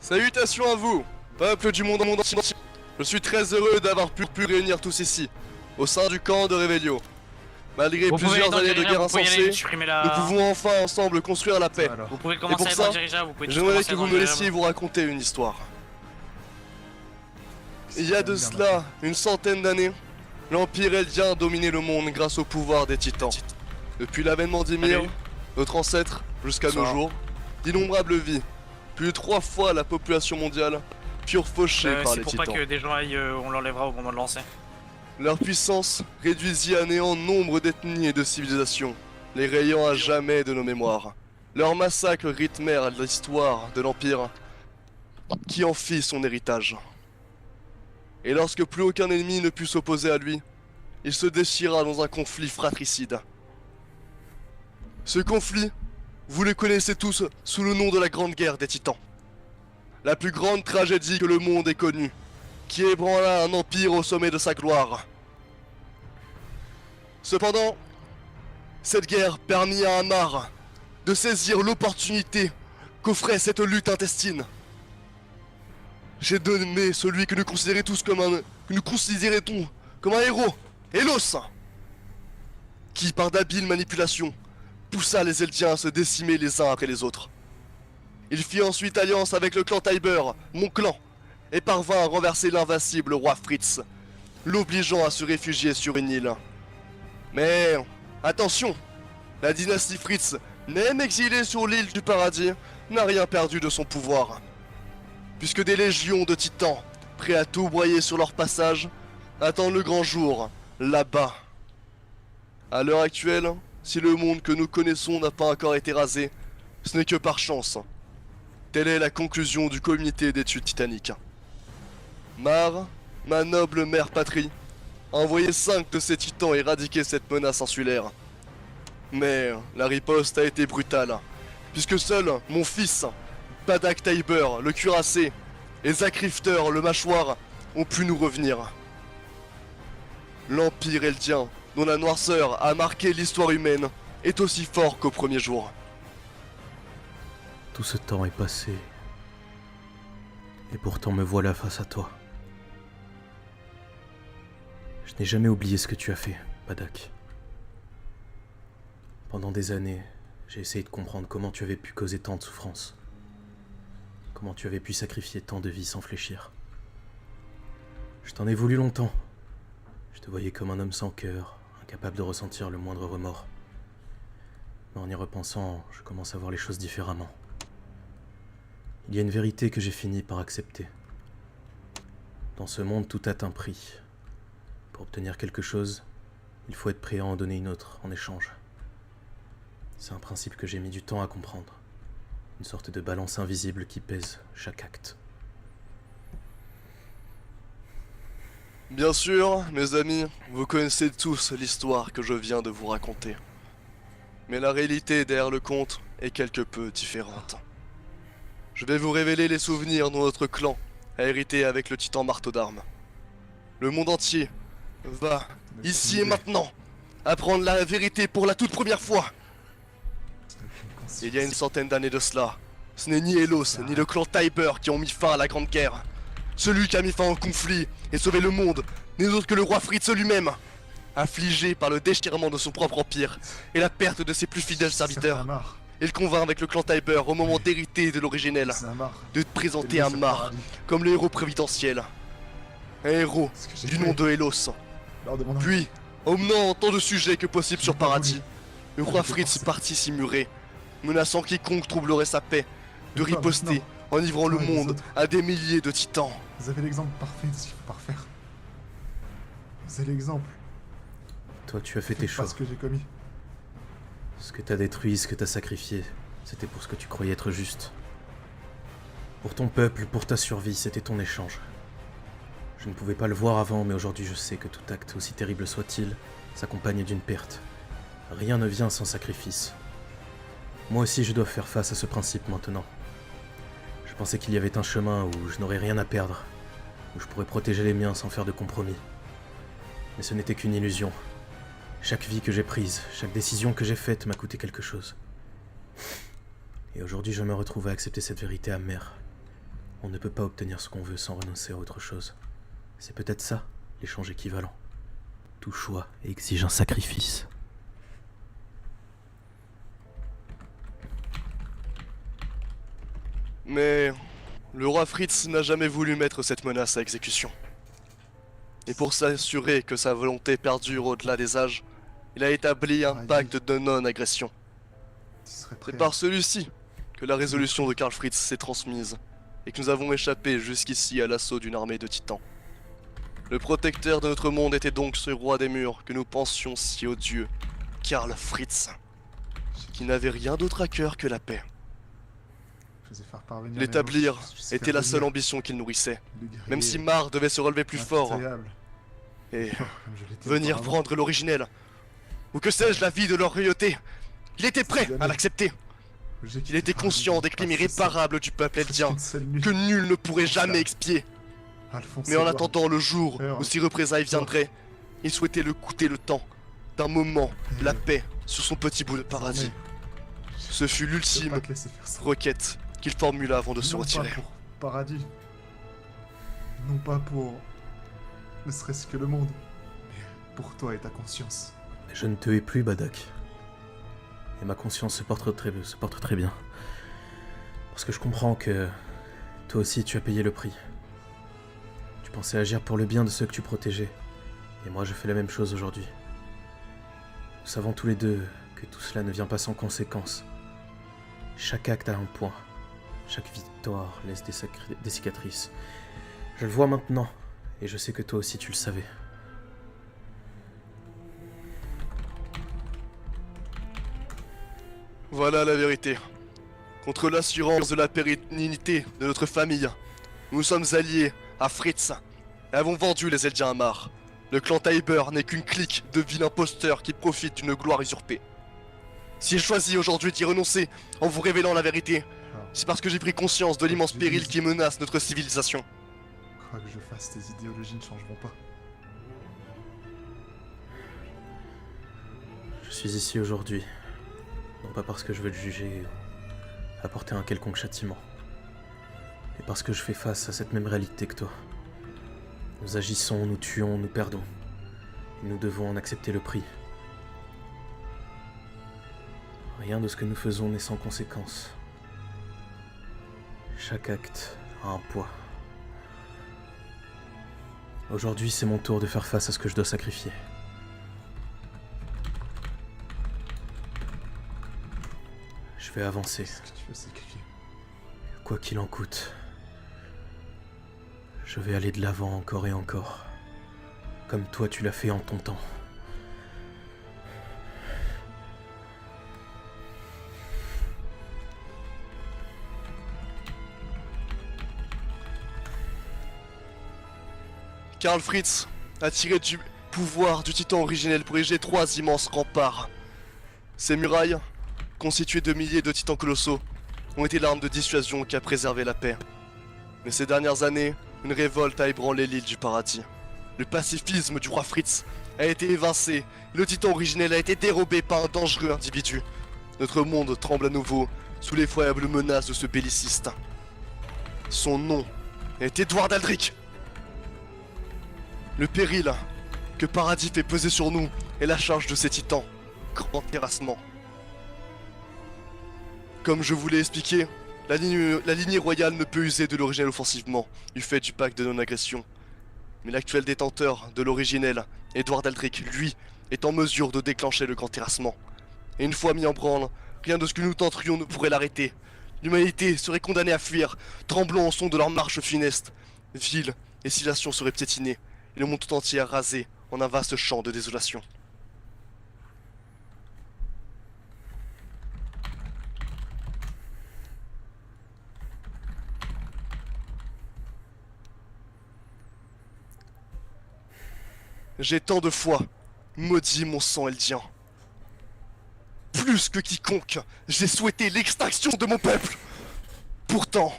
Salutations à vous, peuple du monde entier. Je suis très heureux d'avoir pu réunir tous ici, au sein du camp de Revelio. Malgré plusieurs années de guerre insensée, nous pouvons enfin ensemble construire la paix. Vous pouvez Et commencer pour à ça, être dirigeable, vous pouvez j'aimerais que vous me laissiez vous raconter une histoire. Il y a de cela une centaine d'années, l'Empire Eldien dominait le monde grâce au pouvoir des titans. Depuis l'avènement d'Ymir, notre ancêtre, jusqu'à nos jours, d'innombrables vies, plus de 3 fois la population mondiale, furent fauchées par les titans. C'est pour pas que des gens aillent, on l'enlèvera au moment de lancer. Leur puissance réduisit à néant nombre d'ethnies et de civilisations, les rayant à jamais de nos mémoires. Leurs massacres rythmèrent l'histoire de l'Empire, qui en fit son héritage. Et lorsque plus aucun ennemi ne put s'opposer à lui, il se déchira dans un conflit fratricide. Ce conflit, vous le connaissez tous sous le nom de la Grande Guerre des Titans. La plus grande tragédie que le monde ait connue, qui ébranla un empire au sommet de sa gloire. Cependant, cette guerre permit à Ammar de saisir l'opportunité qu'offrait cette lutte intestine. J'ai donné celui que nous considérons tous comme un héros, Elos, qui par d'habiles manipulations poussa les Eldiens à se décimer les uns après les autres. Il fit ensuite alliance avec le clan Tybur, mon clan, et parvint à renverser l'invincible roi Fritz, l'obligeant à se réfugier sur une île. Mais attention, la dynastie Fritz, même exilée sur l'île du paradis, n'a rien perdu de son pouvoir. Puisque des légions de titans, prêts à tout broyer sur leur passage, attendent le grand jour, là-bas. À l'heure actuelle, si le monde que nous connaissons n'a pas encore été rasé, ce n'est que par chance. Telle est la conclusion du comité d'études titaniques. Mar, ma noble mère patrie, a envoyé 5 de ses titans éradiquer cette menace insulaire. Mais la riposte a été brutale, puisque seul mon fils, Padak Tybur, le cuirassé, et Zakrifter, le mâchoire, ont pu nous revenir. L'Empire Eldien, dont la noirceur a marqué l'histoire humaine, est aussi fort qu'au premier jour. Tout ce temps est passé, et pourtant me voilà face à toi. Je n'ai jamais oublié ce que tu as fait, Padak. Pendant des années, j'ai essayé de comprendre comment tu avais pu causer tant de souffrances. Comment tu avais pu sacrifier tant de vies sans fléchir. Je t'en ai voulu longtemps. Je te voyais comme un homme sans cœur, incapable de ressentir le moindre remords. Mais en y repensant, je commence à voir les choses différemment. Il y a une vérité que j'ai fini par accepter. Dans ce monde, tout a un prix. Pour obtenir quelque chose, il faut être prêt à en donner une autre en échange. C'est un principe que j'ai mis du temps à comprendre. Une sorte de balance invisible qui pèse chaque acte. Bien sûr, mes amis, vous connaissez tous l'histoire que je viens de vous raconter. Mais la réalité derrière le conte est quelque peu différente. Je vais vous révéler les souvenirs dont notre clan a hérité avec le titan marteau d'armes. Le monde entier va, ici et maintenant, apprendre la vérité pour la toute première fois. Il y a une centaine d'années de cela, ce n'est ni Elos ni le clan Tybur qui ont mis fin à la Grande Guerre. Celui qui a mis fin au conflit et sauvé le monde n'est autre que le roi Fritz lui-même. Affligé par le déchirement de son propre empire et la perte de ses plus fidèles serviteurs, il convainc avec le clan Tybur au moment d'hériter de l'originel de présenter Ammar comme le héros prévidentiel. Un héros du nom de Elos. Puis, emmenant tant de sujets que possible sur Paradis, le roi Fritz partit s'y murer, menaçant quiconque troublerait sa paix de riposter en livrant le monde à des milliers de titans. Vous avez l'exemple parfait de ce qu'il faut pas refaire. Vous avez l'exemple. Toi, tu as fait tes choix. Ce que j'ai commis. Ce que t'as détruit, ce que t'as sacrifié, c'était pour ce que tu croyais être juste. Pour ton peuple, pour ta survie, c'était ton échange. Je ne pouvais pas le voir avant, mais aujourd'hui je sais que tout acte, aussi terrible soit-il, s'accompagne d'une perte. Rien ne vient sans sacrifice. Moi aussi je dois faire face à ce principe maintenant. Je pensais qu'il y avait un chemin où je n'aurais rien à perdre, où je pourrais protéger les miens sans faire de compromis. Mais ce n'était qu'une illusion. Chaque vie que j'ai prise, chaque décision que j'ai faite m'a coûté quelque chose. Et aujourd'hui je me retrouve à accepter cette vérité amère, On ne peut pas obtenir ce qu'on veut sans renoncer à autre chose. C'est peut-être ça, l'échange équivalent. Tout choix exige un sacrifice. Mais le roi Fritz n'a jamais voulu mettre cette menace à exécution. Et pour s'assurer que sa volonté perdure au-delà des âges, il a établi un pacte de non-agression. Tu serais prêt C'est à... par celui-ci que la résolution de Karl Fritz s'est transmise et que nous avons échappé jusqu'ici à l'assaut d'une armée de titans. Le protecteur de notre monde était donc ce roi des murs que nous pensions si odieux, Karl Fritz, qui n'avait rien d'autre à cœur que la paix. Je faisais faire parvenir L'établir mes mots, je sais était faire la seule venir ambition qu'il nourrissait, le guerrier même si Mar devait se relever plus fort impitoyable, et comme je l'étais venir auparavant. prendre l'originel, ou que sais-je, la vie de leur royauté. Il était prêt à l'accepter. J'ai Il quitté était Paradis conscient des pour crimes passer irréparables du peuple presque eldien, une seule nuit que nul ne pourrait Pour cela. jamais expier. Alphonse Mais en Édouard. attendant le jour Père. où ces représailles viendraient, il souhaitait le coûter le temps d'un moment, la paix, sur son petit bout de paradis. Désormais, Ce fut je peux l'ultime pas te laisser faire ça. requête qu'il formula avant de se Non retirer. pas pour Paradis. Non pas pour... ne serait-ce que le monde. Mais pour toi et ta conscience. Je ne te hais plus, Badak. Et ma conscience se porte très bien. Parce que je comprends que toi aussi tu as payé le prix. Tu pensais agir pour le bien de ceux que tu protégeais. Et moi je fais la même chose aujourd'hui. Nous savons tous les deux que tout cela ne vient pas sans conséquence. Chaque acte a un point. Chaque victoire laisse des cicatrices. Je le vois maintenant, et je sais que toi aussi tu le savais. Voilà la vérité. Contre l'assurance de la pérennité de notre famille, nous sommes alliés à Fritz et avons vendu les Eldiens à Mar. Le clan Taiber n'est qu'une clique de vilains imposteurs qui profitent d'une gloire usurpée. Si j'ai choisi aujourd'hui d'y renoncer en vous révélant la vérité, c'est parce que j'ai pris conscience de l'immense péril qui menace notre civilisation. Quoi que je fasse, tes idéologies ne changeront pas. Je suis ici aujourd'hui, non pas parce que je veux te juger ou apporter un quelconque châtiment, mais parce que je fais face à cette même réalité que toi. Nous agissons, nous tuons, nous perdons, et nous devons en accepter le prix. Rien de ce que nous faisons n'est sans conséquence. Chaque acte a un poids. Aujourd'hui, c'est mon tour de faire face à ce que je dois sacrifier. Je vais avancer, Qu'est-ce que tu veux sacrifier? quoi qu'il en coûte. Je vais aller de l'avant encore et encore, comme toi tu l'as fait en ton temps. Karl Fritz a tiré du pouvoir du titan originel pour ériger 3 immenses remparts. Ces murailles, constituées de milliers de titans colossaux, ont été l'arme de dissuasion qui a préservé la paix. Mais ces dernières années, une révolte a ébranlé l'île du paradis. Le pacifisme du roi Fritz a été évincé, et le titan originel a été dérobé par un dangereux individu. Notre monde tremble à nouveau sous l'effroyable menace de ce belliciste. Son nom est Edward Aldrich. Le péril que Paradis fait peser sur nous est la charge de ces titans. Grand terrassement. Comme je vous l'ai expliqué, la lignée royale ne peut user de l'originel offensivement, du fait du pacte de non-agression. Mais l'actuel détenteur de l'originel, Edward Aldrich, lui, est en mesure de déclencher le grand terrassement. Et une fois mis en branle, rien de ce que nous tenterions ne pourrait l'arrêter. L'humanité serait condamnée à fuir, tremblant au son de leur marche funeste. Villes et civilisations seraient piétinées, et le monde tout entier rasé en un vaste champ de désolation. J'ai tant de fois maudit mon sang eldien. Plus que quiconque, j'ai souhaité l'extinction de mon peuple. Pourtant,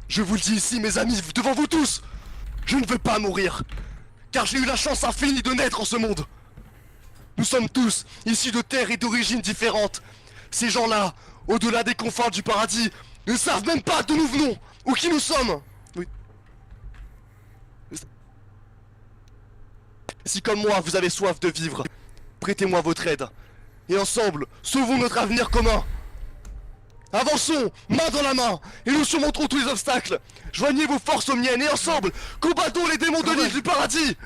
je vous le dis ici, mes amis, devant vous tous, je ne veux pas mourir, car j'ai eu la chance infinie de naître en ce monde. Nous sommes tous issus de terres et d'origines différentes. Ces gens-là, au-delà des confins du paradis, ne savent même pas d'où nous venons ou qui nous sommes. Si comme moi, vous avez soif de vivre, prêtez-moi votre aide. Et ensemble, sauvons notre avenir commun. Avançons, main dans la main, et nous surmonterons tous les obstacles. Joignez vos forces aux miennes, et ensemble, combattons les démons de l'île du paradis.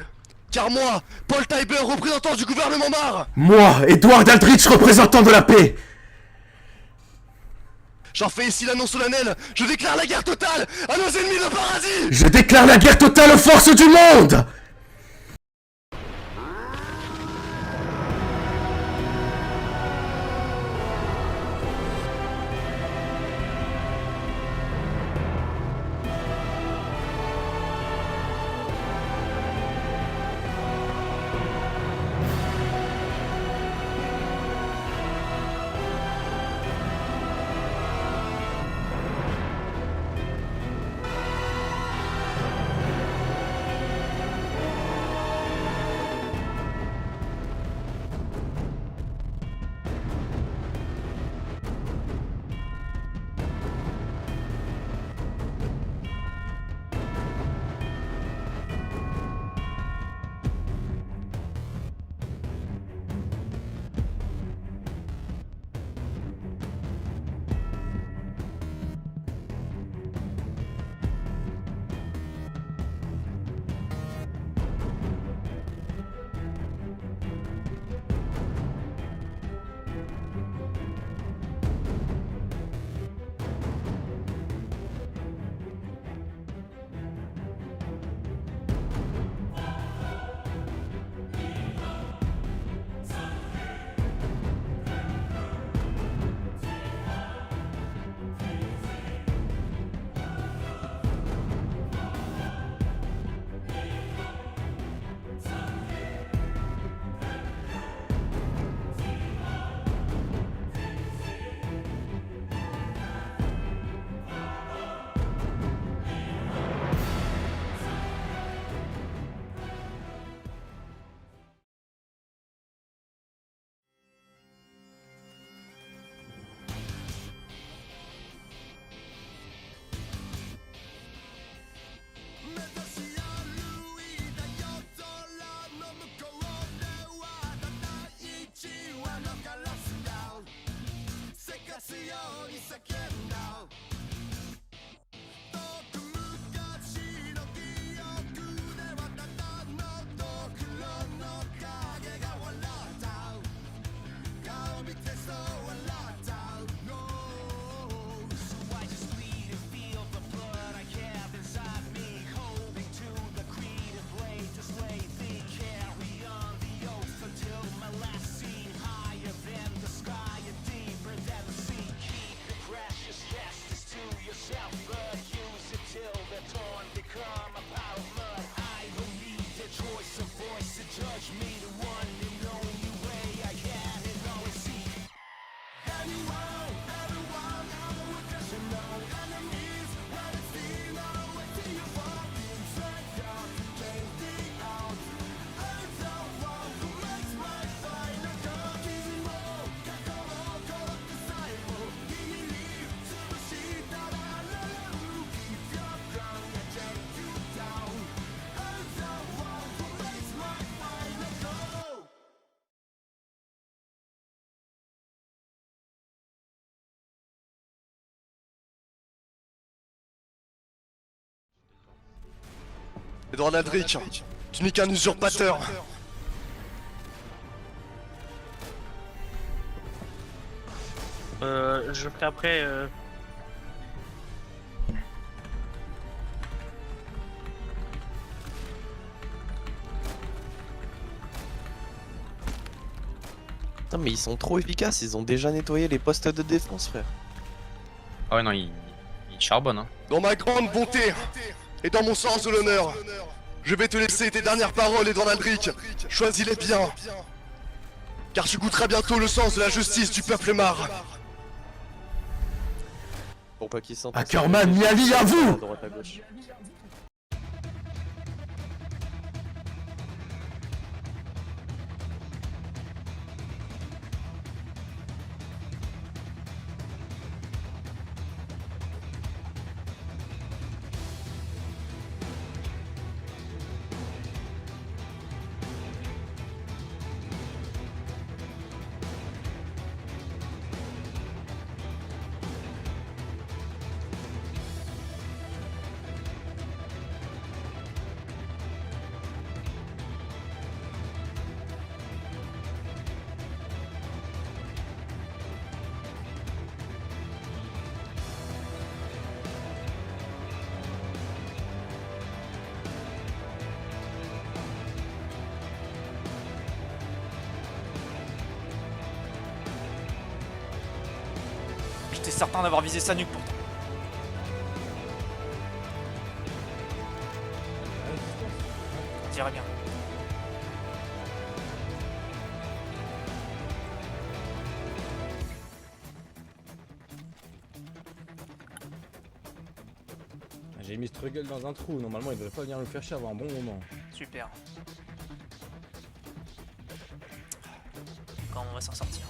Car moi, Paul Tybur, représentant du gouvernement Mar, Moi, Edward Aldrich, représentant de la paix, j'en fais ici l'annonce solennelle, je déclare la guerre totale à nos ennemis de paradis. je déclare la guerre totale aux forces du monde. Edward Aldrich, tu n'es qu'un usurpateur. Je ferai après. Putain, mais ils sont trop efficaces, ils ont déjà nettoyé les postes de défense, frère. Ah ouais, non, il charbonne, hein. Dans ma grande bonté et dans mon sens de l'honneur, je vais te laisser tes dernières paroles, Edward Aldrich. Choisis-les bien, car tu goûteras bientôt le sens de la justice du peuple Mar. Pour pas qu'ils sentent... Ackerman, Miali, à vous! À droite, à gauche. certain d'avoir visé sa nuque pourtant. On dirait bien. J'ai mis Struggle dans un trou, normalement il devrait pas venir nous faire chier avant un bon moment. Super. Comment on va s'en sortir?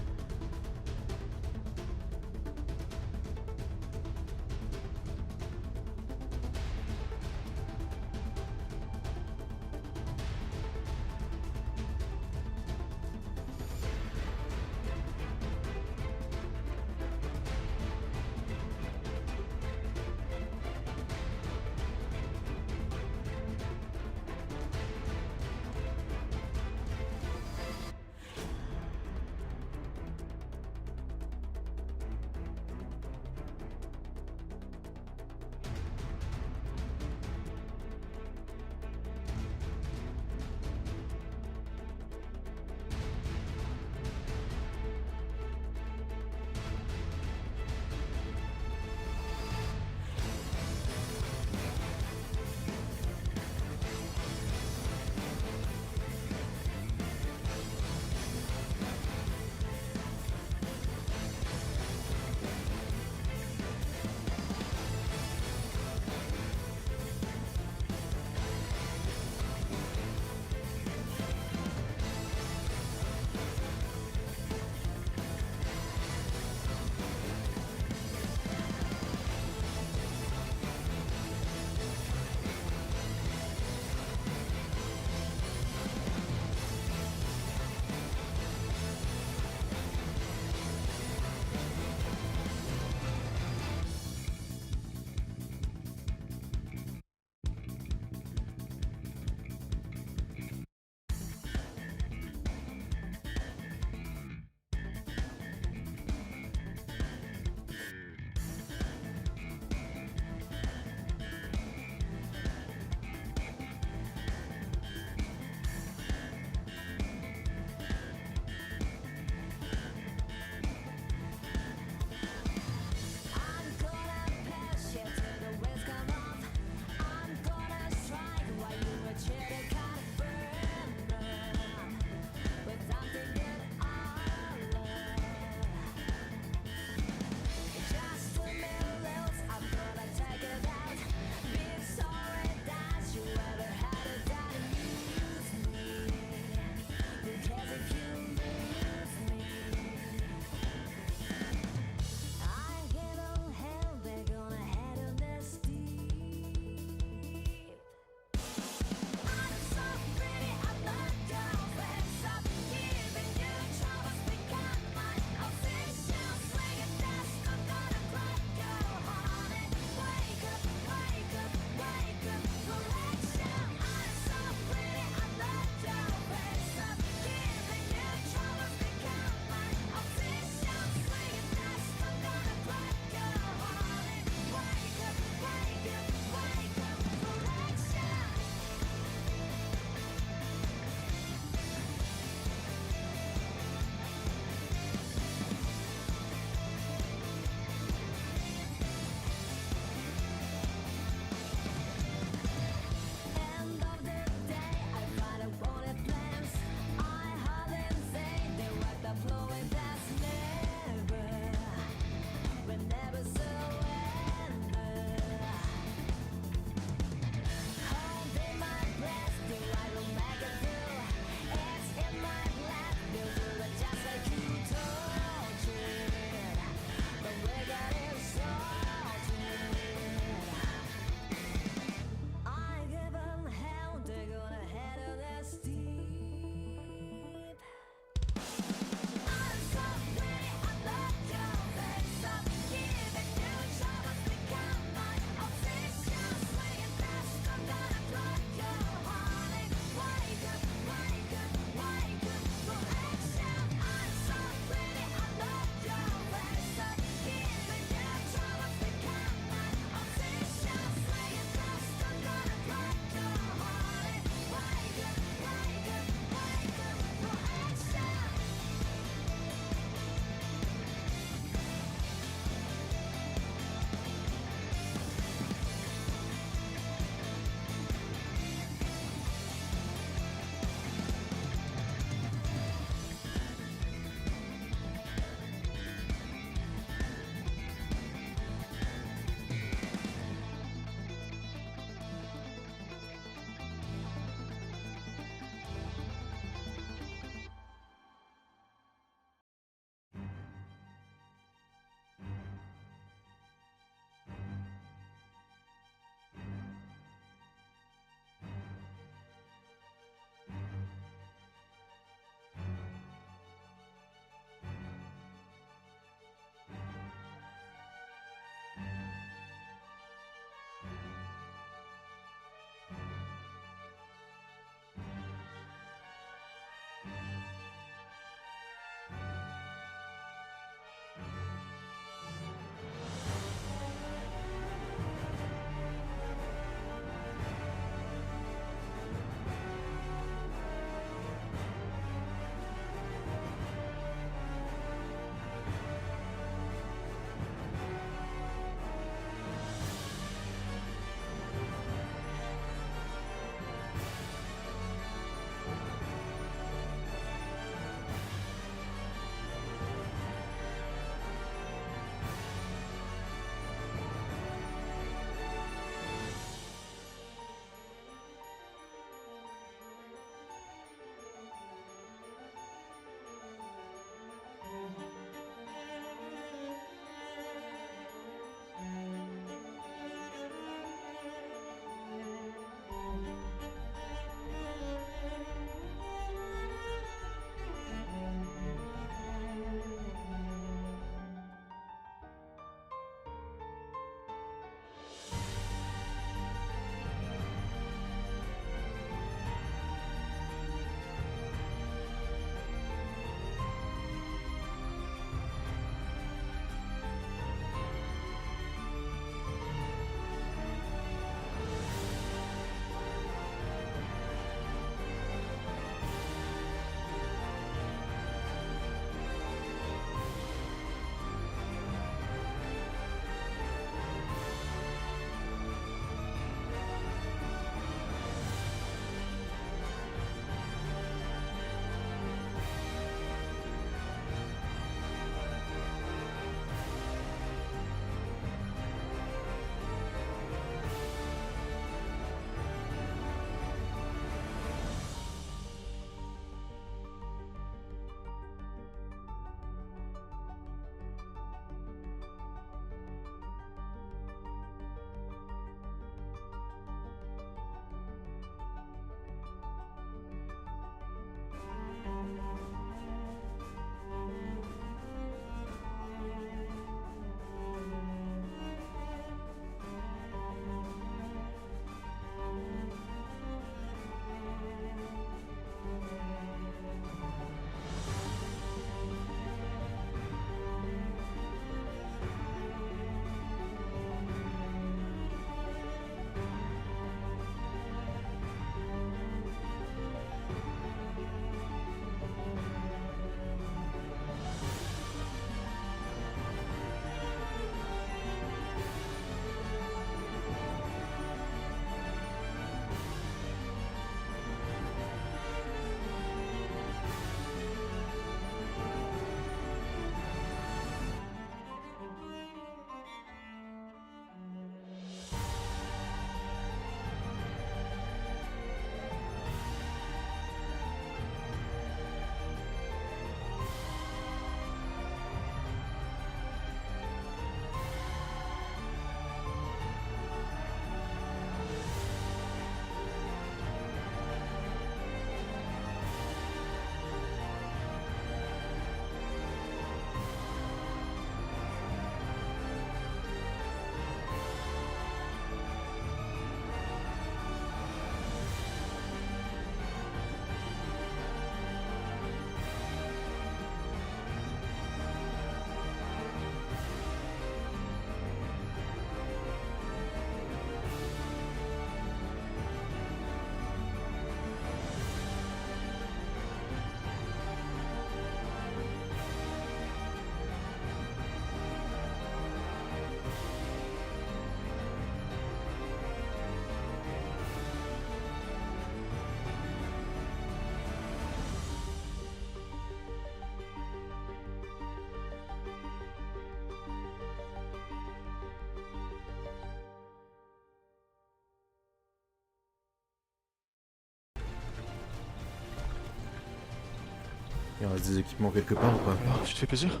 Il reste des équipements quelque part ou pas? Alors, tu te fais plaisir?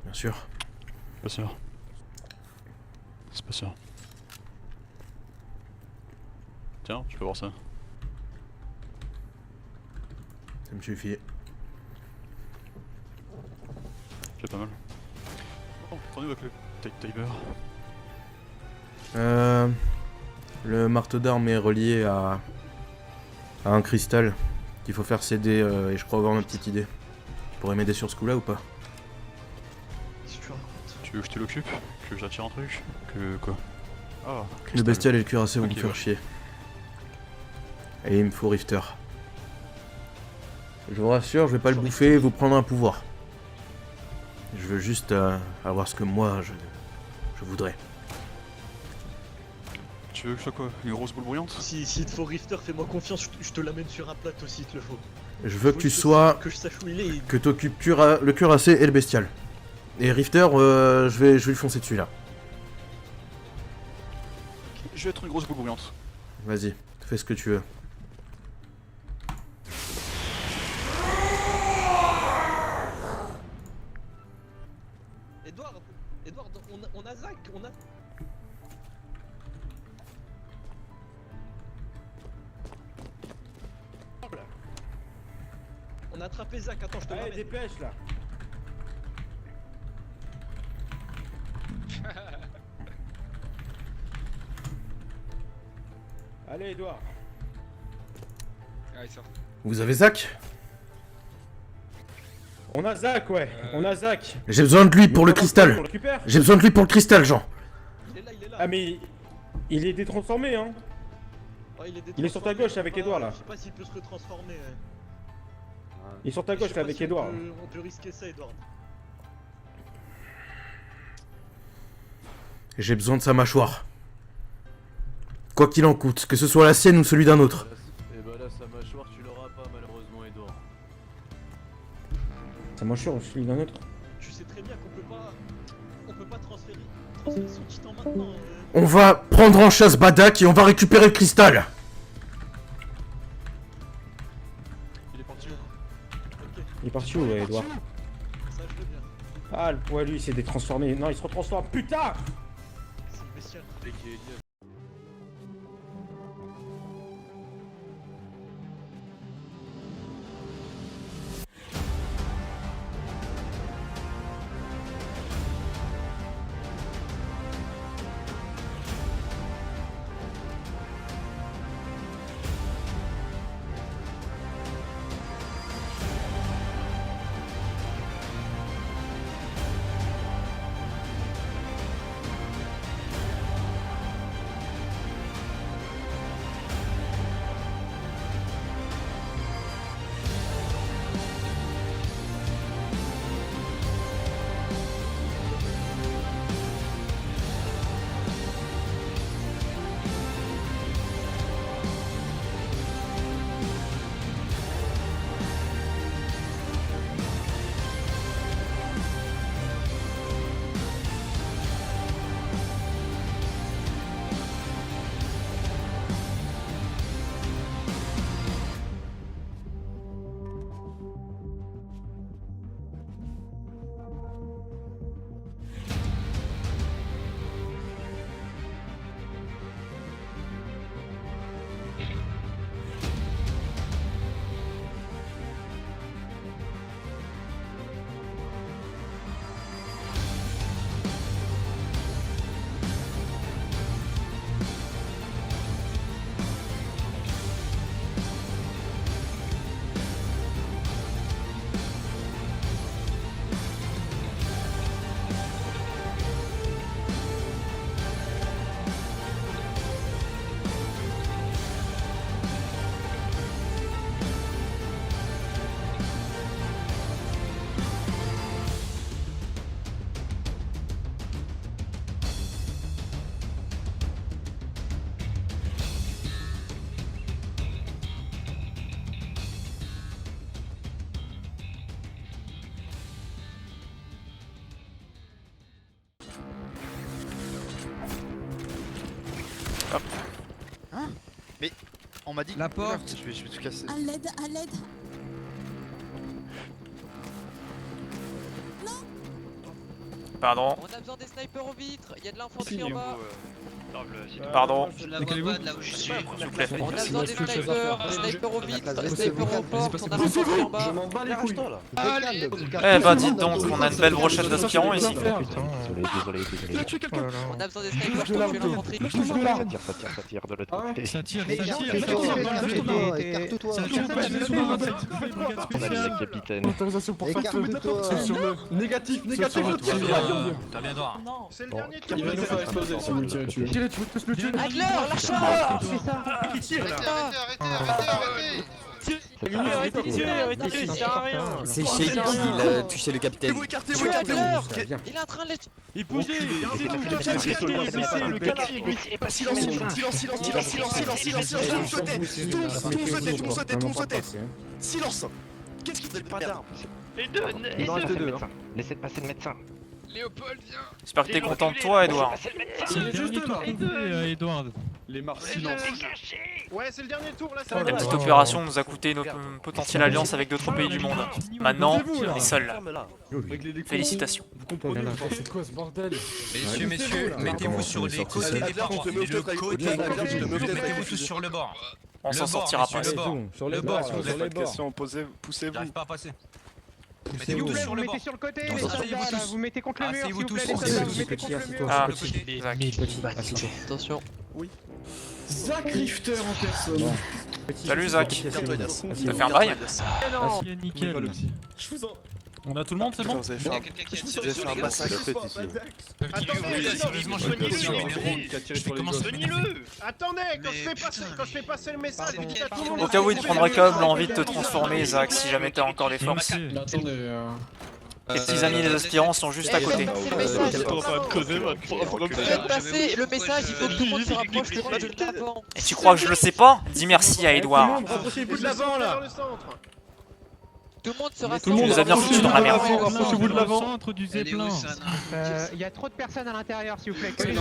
Bien sûr. Pas sûr. C'est pas sûr. Tiens, je peux voir ça. Ça me suffit. C'est pas mal. Oh, t'en es où avec le Tide Tiber? Le marteau d'armes est relié à un cristal qu'il faut faire céder et je crois avoir ma petite idée. Tu pourrais m'aider sur ce coup-là ou pas? Si tu racontes. Tu veux que je te l'occupe? Que j'attire un truc? Que quoi? Ah, Le cristal. bestial et le cuirassé vont Ok, me faire ouais. chier. Et il me faut Rifter. Je vous rassure, je vais pas le bouffer et vous prendre un pouvoir. Je veux juste avoir ce que moi je voudrais. Tu veux que je sois quoi? Une grosse boule bruyante? S'il te faut Rifter, fais-moi confiance, je te l'amène sur un plateau s'il te le faut. Je veux que tu Faut sois... que je sache où il est. que t'occupes le cuirassé et le bestial. Et Rifter, je vais lui foncer dessus là. Je vais être une grosse boule bruyante. Vas-y, fais ce que tu veux. Edouard, on a Zach, on a... On a attrapé Zach, attends, je te Allez, ramène. dépêche là. Allez, Edouard. Vous avez Zach? On a Zach, ouais. On a Zach. J'ai besoin de lui pour le On cristal. le récupère. J'ai besoin de lui pour le cristal, Jean. Il est là. Ah, mais il est détransformé, hein. Oh, il est sur ta gauche avec Edouard, là. Je sais pas s'il peut se retransformer. Il est sur ta Je gauche sais là pas avec si Edouard. On peut risquer ça, Edouard. J'ai besoin de sa mâchoire. Quoi qu'il en coûte, que ce soit la sienne ou celui d'un autre. Et bah là, sa mâchoire, tu l'auras pas malheureusement, Edouard. Ça mange sur celui d'un autre. Tu sais très bien qu'on peut pas transférer son titan maintenant. On va prendre en chasse Badak et on va récupérer le cristal. Il est parti où? Ok, Il est parti où, Edouard? ça je veux bien. Ah, le poids lui, il s'est détransformé. Non, il se retransforme. Putain! C'est le bestial. Dès qu'il est lié. Hop. Hein? Mais on m'a dit La porte. Je vais tout casser. À l'aide, à l'aide. Pardon. On a besoin des snipers aux vitres, il y a de l'infanterie en bas. Pardon. Je la vois pas de là où je suis. S'il vous plaît. On a besoin des snipers aux vitres, snipers aux portes, on a l'infanterie en bas. Eh ben dites donc, on a une belle brochette d'aspirants ici. On a besoin des snipers pour tuer l'infanterie. Ça tire de l'autre côté. Ça tire, On a le capitaine. Autorisation pour faire feu. C'est sur le négatif. T'as bien droit. C'est le dernier tour. Il va nous faire exploser si vous le tirez dessus. Tirez, tu veux tous le tuer. Adler, lâche-moi. Qui tire là? Arrêtez de tuer, arrêtez de tuer, ça sert à rien. C'est chez qui il a touché le capitaine? Tuez Adler. Il est en train de les... Il bougeait. Silence. Qu'est-ce qui fait pas d'armes? Laissez passer le médecin. J'espère que t'es content de toi, Edouard. C'est le dernier tour complet, Edouard. Les morts silence. Ouais, c'est le dernier tour là. La petite opération nous a coûté notre potentielle alliance avec d'autres pays du monde. Maintenant, on est seuls là. Félicitations. Vous comprenez c'est quoi ce bordel? Messieurs, mettez-vous sur les côtés des ports. Mettez-vous tous sur le bord. On s'en sortira pas. Sur les bords, sur les bords. Poussez-vous. J'arrive pas à passer. Mettez-vous tous sur le bord. sur le côté, les soldats, là, vous mettez contre le mur, Asseyez-vous tous. Ah, Attention. Zach Rifter en personne. salut Zach. T'as fait un bail? Nickel. On a tout le monde, c'est bon? Vous avez fait un massacre. Attendez, quand je fais passer le message, dites à tout le monde. Au cas où il te prendrait quand même l'envie de te transformer, Zach, si jamais t'as encore les forces. Attendez, Tes petits amis les aspirants sont juste à côté. Faites passer le message, il faut que tout le monde se rapproche de l'avant. Et tu crois que je le sais pas? Dis merci à Edouard. Rapprochez-vous de l'avant là. Tout le monde se rapproche. Tu nous as bien foutu dans la merde. Rapprochez-vous de l'avant. Centre du Zeppelin. Il y a trop de personnes à l'intérieur, s'il vous plaît. S'il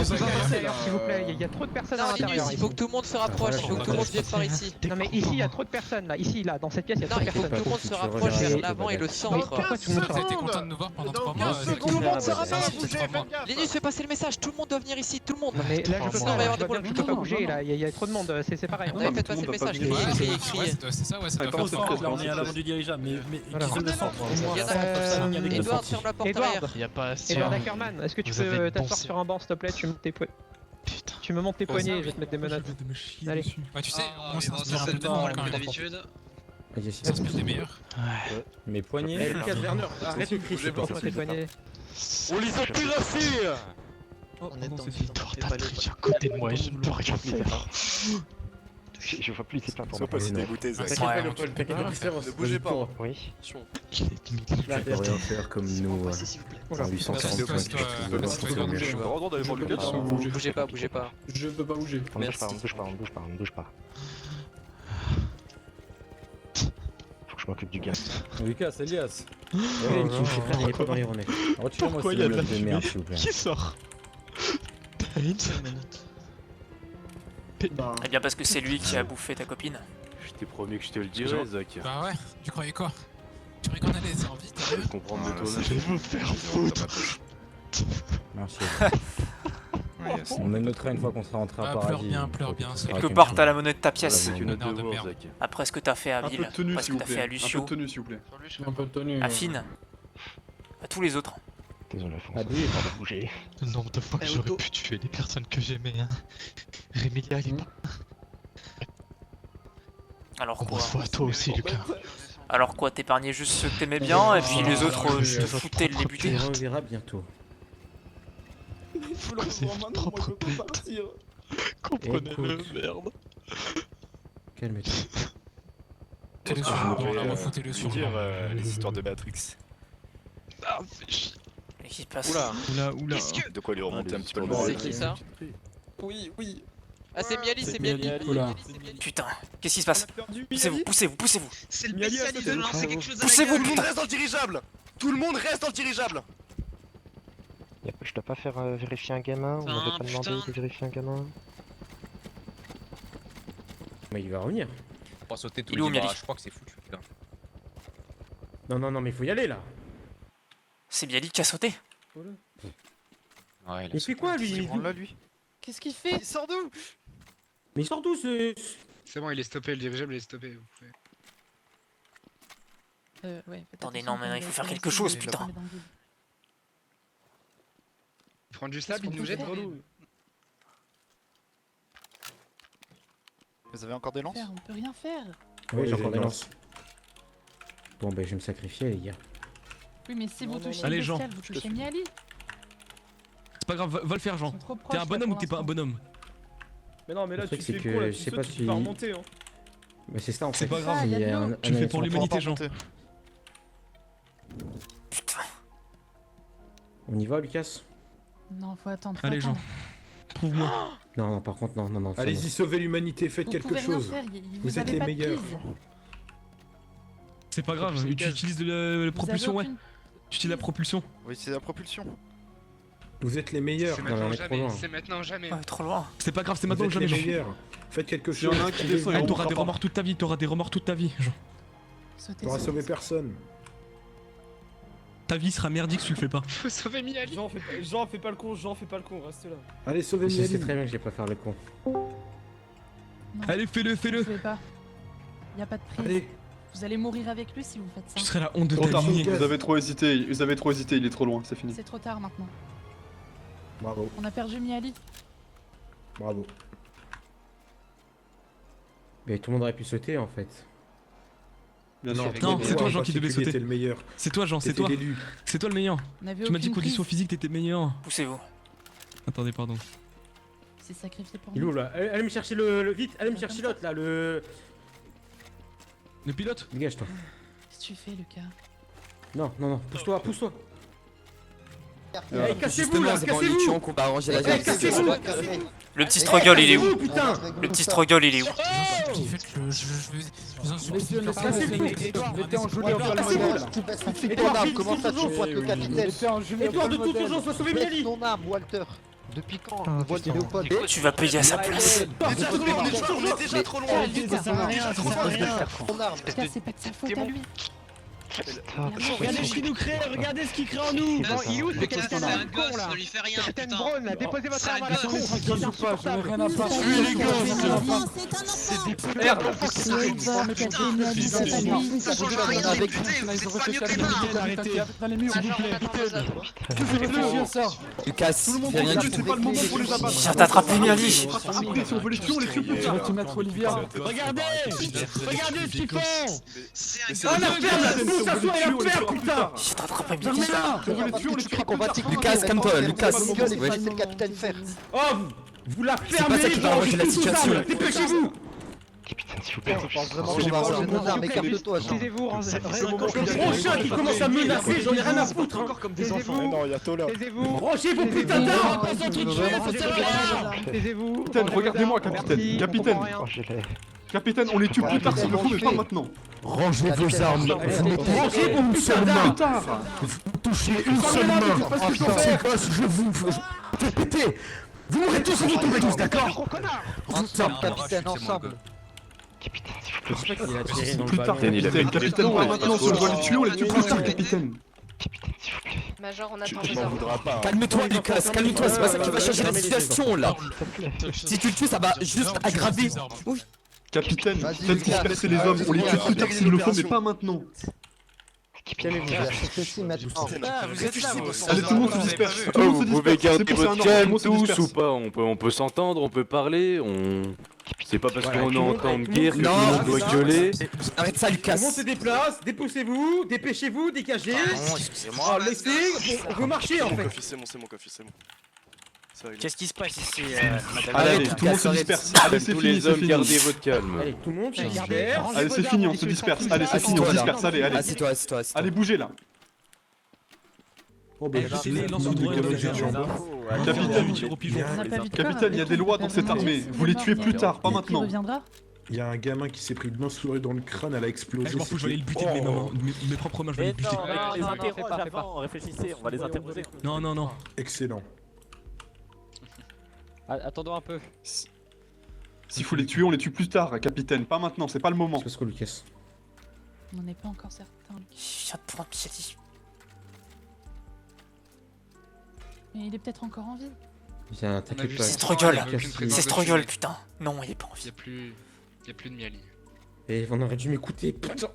vous plaît, il y a trop de personnes à l'intérieur. Il faut que tout le monde se rapproche, il faut que tout le monde vienne par ici. Non mais ici, il y a trop de personnes là. Ici, là, dans cette pièce, il y a trop Non, de il faut personnes. que tout le monde se rapproche vers l'avant et le centre. Pourquoi tout le monde se rapproche? content de nous voir pendant 3 mois. Tout le monde se rapproche. Linus, fais passer le message, tout le monde doit venir ici, tout le monde. Non mais là, je peux Sinon, il va y avoir des pas, problèmes. je peux pas bouger là. Il y a trop de monde, c'est pareil. Ouais, faites passer le message, criez. C'est ça, ouais, ça doit faire fort. Là, on est à l'avant du dirigeable, mais qui se le centre. Edouard, ferme la porte arrière. Edouard Ackerman, est-ce que tu peux t'asseoir sur un banc s'il te plaît? Tu me montes tes poignets, je vais te mettre des menottes. Allez. Ouais, tu sais, on s'inspire un peu de moi quand même. On s'inspire des meilleurs. Mes poignets. Lucas Werner, arrête de crier, je pense tes poignets. On les a plus la fille. On est dans Victor, t'as triché à côté de moi et je ne peux rien faire. Je vois plus c'est pas pour Sois moi. pas si dégoûté, Zach. Ouais. Ne bougez pas. Oui. Tu peux rien faire comme nous. En 845, J'ai pas le droit d'aller voir Lucas. Bougez pas, bougez pas. Je peux pas bouger. On bouge pas. Faut que je m'occupe du gars. Lucas, Elias. Tu me fais frère, il est pas dans les remèdes. Retirez-moi ces menottes de merde, s'il vous plaît. sort? Eh bien parce que c'est lui qui a bouffé ta copine. Je t'ai promis que je te le dirais, Zach. Bah ouais, tu croyais quoi? Tu croyais qu'on allait en vite? Je comprends de toi. Je vais me faire foutre. Merci. On notera une fois qu'on sera rentré à paradis. Pleure bien. Quelque part t'as la monnaie de ta pièce. C'est une autre Merde, devoir, merde. Zach. Après ce que t'as fait à Un peu Bill, de tenue, après ce s'il que vous t'as fait à plaît. Un peu Lucio, de tenue, s'il vous plaît. Un peu de tenue. à Finn, à tous les autres. Désolé, Alphonse. Ah, dis. On va bouger. Le nombre de fois que j'aurais pu tuer les personnes que j'aimais, hein. Rémilia, il est pas. Alors quoi? à toi aussi, Lucas. Alors quoi, t'épargnais juste ceux que t'aimais bien et puis les autres je te foutais de les buter. On verra bientôt. Faut c'est votre propre pète. Comprenez-le, merde. Calme-toi. Refoutez-le sur les histoires de Matrix. Ah, fais chier. Mais qu'est-ce qui se passe? Oula. De quoi lui remonter un petit peu le C'est moral. qui ça? Oui. Ah, c'est Miali, c'est Miali. Putain, qu'est-ce qui se passe? Poussez-vous. C'est le spécialiste de lancer quelque chose à la Poussez-vous, gueule. tout le monde reste dans le dirigeable. Tout le monde reste dans le dirigeable. Je dois pas faire vérifier un gamin? On m'avait pas demandé de vérifier un gamin? Mais il va revenir. Pour sauter tous Il est où, les bras, Miali? je crois que c'est foutu. Putain. Non, mais il faut y aller là. C'est Bialik qui a sauté. Ouais, Il fait quoi lui Là, lui. Qu'est-ce qu'il fait? Il sort d'où? Mais il sort d'où ce... C'est bon, il est stoppé, le dirigeable est stoppé. Vous pouvez... Ouais, faites Attendez, attention non, mais quand il faut vous faire allez quelque tomber chose, dans le putain. vide. Prendre du slab, il nous jette. Vous avez encore des lances? On peut rien faire. Oui, j'ai encore des lances. Bon, bah, je vais me sacrifier, les gars. Oui, mais si vous touchez Allez, le Jean. bestial, vous touchez Miali. C'est pas grave, va le faire, Jean. T'es un bonhomme ou t'es pas un bonhomme? Mais non, mais là, Le tu truc, c'est fais que quoi là? je sais pas Tu si- peux pas remonter, hein. Mais c'est ça en fait. C'est pas grave, il y a de Il y a l'eau. un- Tu le fais un- pour un- l'humanité, Jean. Putain. On y va, Lucas? Non, faut attendre. Allez, Jean. Prouve-moi. Non, non, par contre, non. ça, Allez-y, sauvez l'humanité, faites Vous quelque pouvez rien chose. faire, Vous êtes les meilleurs. C'est pas grave, tu utilises la propulsion, ouais. Tu utilises la propulsion. Oui, c'est la propulsion. Vous êtes les meilleurs. C'est Non, maintenant on ou est trop jamais. loin. C'est maintenant ou jamais. Ouais, trop loin. C'est pas grave, c'est Vous maintenant ou êtes jamais, les Jean. meilleurs. Faites quelque S'il y chose. en a un qui descend, Eh, il t'auras des remontera remords toute ta vie, t'auras des remords toute ta vie, Jean. Sautez, T'auras sautez. sauvé personne. Ta vie sera merdique si tu le fais pas. Faut sauver Miali. Jean, fais pas le con, reste là. Allez, sauvez Je sais Miali. très bien que je vais pas faire le con. Non, Allez, fais-le, vous fais-le. pouvez pas. Y a pas de prix. Allez. Vous allez mourir avec lui si vous faites Tu ça. serais la honte de Trop ta tard, lignée. vous avez trop hésité, il est trop loin, c'est fini. C'est trop tard maintenant. Bravo, On a perdu Miali. bravo. Mais tout le monde aurait pu sauter en fait. Bien Non, sûr. Non, toi, c'est toi, en Jean, qui devais particulier, sauter. t'es le meilleur. C'est toi, Jean, c'est T'étais toi. l'élu. C'est toi le meilleur. On avait Tu m'as dit aucune conditions prise. physiques, t'étais meilleur. Poussez-vous. Attendez, pardon. Il s'est sacrifié pour Il est nous. où là? Allez me chercher le. Vite, allez me chercher l'autre là, le. Le pilote? Dégage-toi. Qu'est-ce que tu fais, Lucas? Non, pousse-toi. Ouais. Eh, cassez-vous là, cassez-vous! qu'on va arranger Eh, cassez-vous! Le petit struggle, il est où? Putain! Le petit struggle, il est où? Mettez en gelée Cassez-vous là! Edouard, comment ça tu pointes le capitaine? Edouard, de toute urgence, faut sauver Miali! Ton arme, Walter. Depuis quand? Léopold. Tu vas payer à sa place. On est déjà trop loin. Ça sert à rien, ça sert à rien. Ton arme. Lucas, c'est pas de sa faute à lui. Regardez ce qu'il nous crée, regardez ce qu'il crée en nous. Non, il est où ce capitaine à la con là? lui fait rien. Capitaine Brown là, déposez votre arme à la con. Lucas, fais rien du tout. Je viens d'attraper Miali. Si on veut les tuer, on les tue plus tard. Regardez ce qu'ils font. Oh la ferme là! Tout ça soit et la ferme, putain! Je viens d'attraper Miali. On veut les tuer, on les tue plus tard. Lucas, calme-toi, Lucas. Laissez le capitaine faire. Oh! Vous la pas fermez! ça qui va arranger la situation. Dépêchez-vous! Capitaine, s'il vous plaît. Je pense vraiment qu'on va arranger nos armes. Écarte-toi, Jean. Taisez-vous, Le prochain qui commence à me menacer, j'en ai rien à foutre! Hein. Taisez-vous, Non, il y a Tola. taisez-vous. Branchez vos putains d'armes! Taisez-vous. Capitaine, regardez-moi, capitaine. Merci, Capitaine. on comprend rien. Oh, je l'ai. Capitaine, on les tue plus tard s'il le faut, mais pas maintenant. Rangez vos armes. Vous mettez Branchez vos putains d'armes! touchez une seule main. C'est quoi je vous fais péter. Vous mourrez tous et vous tombez tous, d'accord? Ensemble, capitaine, ensemble. Capitaine, s'il vous plaît. Il a tiré dans le Plus tard, ballon. capitaine, pas maintenant. Si on doit les tuer, on les tue plus tard, capitaine. Capitaine, s'il vous plaît. Major, on attend Tu m'en voudras pas. Calme-toi, Lucas, calme-toi, c'est pas ça qui va changer la situation là. Si tu le tues, ça va juste aggraver. Capitaine, Vas-y, faites Lucas. disperser les hommes, on les tue plus tard s'il le faut, mais pas maintenant. Capitaine, je vais assister ici maintenant. Ah, vous êtes là, vous. Allez, tout le monde se disperse. Tout le monde se disperse. C'est pour ça un ordre, tout le monde se disperse. pas, on peut s'entendre, on peut parler, c'est pas parce qu'on est en temps de guerre que tout Non, le monde doit gueuler. Arrête ça, Lucas. Tout le monde se déplace, dépoussez-vous, dépêchez-vous, dégagez! Pardon, excusez-moi. Oh, laissez, on veut marcher en fait! C'est mon coffre, c'est bon. Qu'est-ce qui se passe ici, madame? Allez, tout le monde se disperse. Allez, c'est Tous fini, les c'est hommes, fini. gardez votre calme. Allez, tout le monde, Allez, disperse. Allez, c'est fini, on se disperse. Allez, c'est fini, on se disperse. Allez, allez. Assieds-toi, assieds-toi, assieds-toi. Allez, bougez là. Oh, bah, Les lances au droit, Capitaine, tire au pigeon. On n'a pas vu de capitaine, corps, il y a avec des qui lois on dans peut cette pas armée. manger, Vous les tuez c'est plus mort. tard, pas Qui maintenant. reviendra? Il y a un gamin qui s'est pris une lance-souris dans le crâne, elle a explosé. Je m'en fous, je vais aller le buter de mes mains, de mes propres mains, je vais aller le buter. Réfléchissez, on va les interroger. Non. Excellent. Attendons un peu. S'il faut les tuer, on les tue plus tard, capitaine. Pas maintenant, c'est pas le moment. C'est parce que Lucas. On n'en est pas encore certain. Je viens de prendre Miali. Mais il est peut-être encore en vie. Viens, t'inquiète pas. C'est Struggle. C'est Struggle, putain. Non, il est pas en vie. Y'a plus de Miali. Et on aurait dû m'écouter, putain.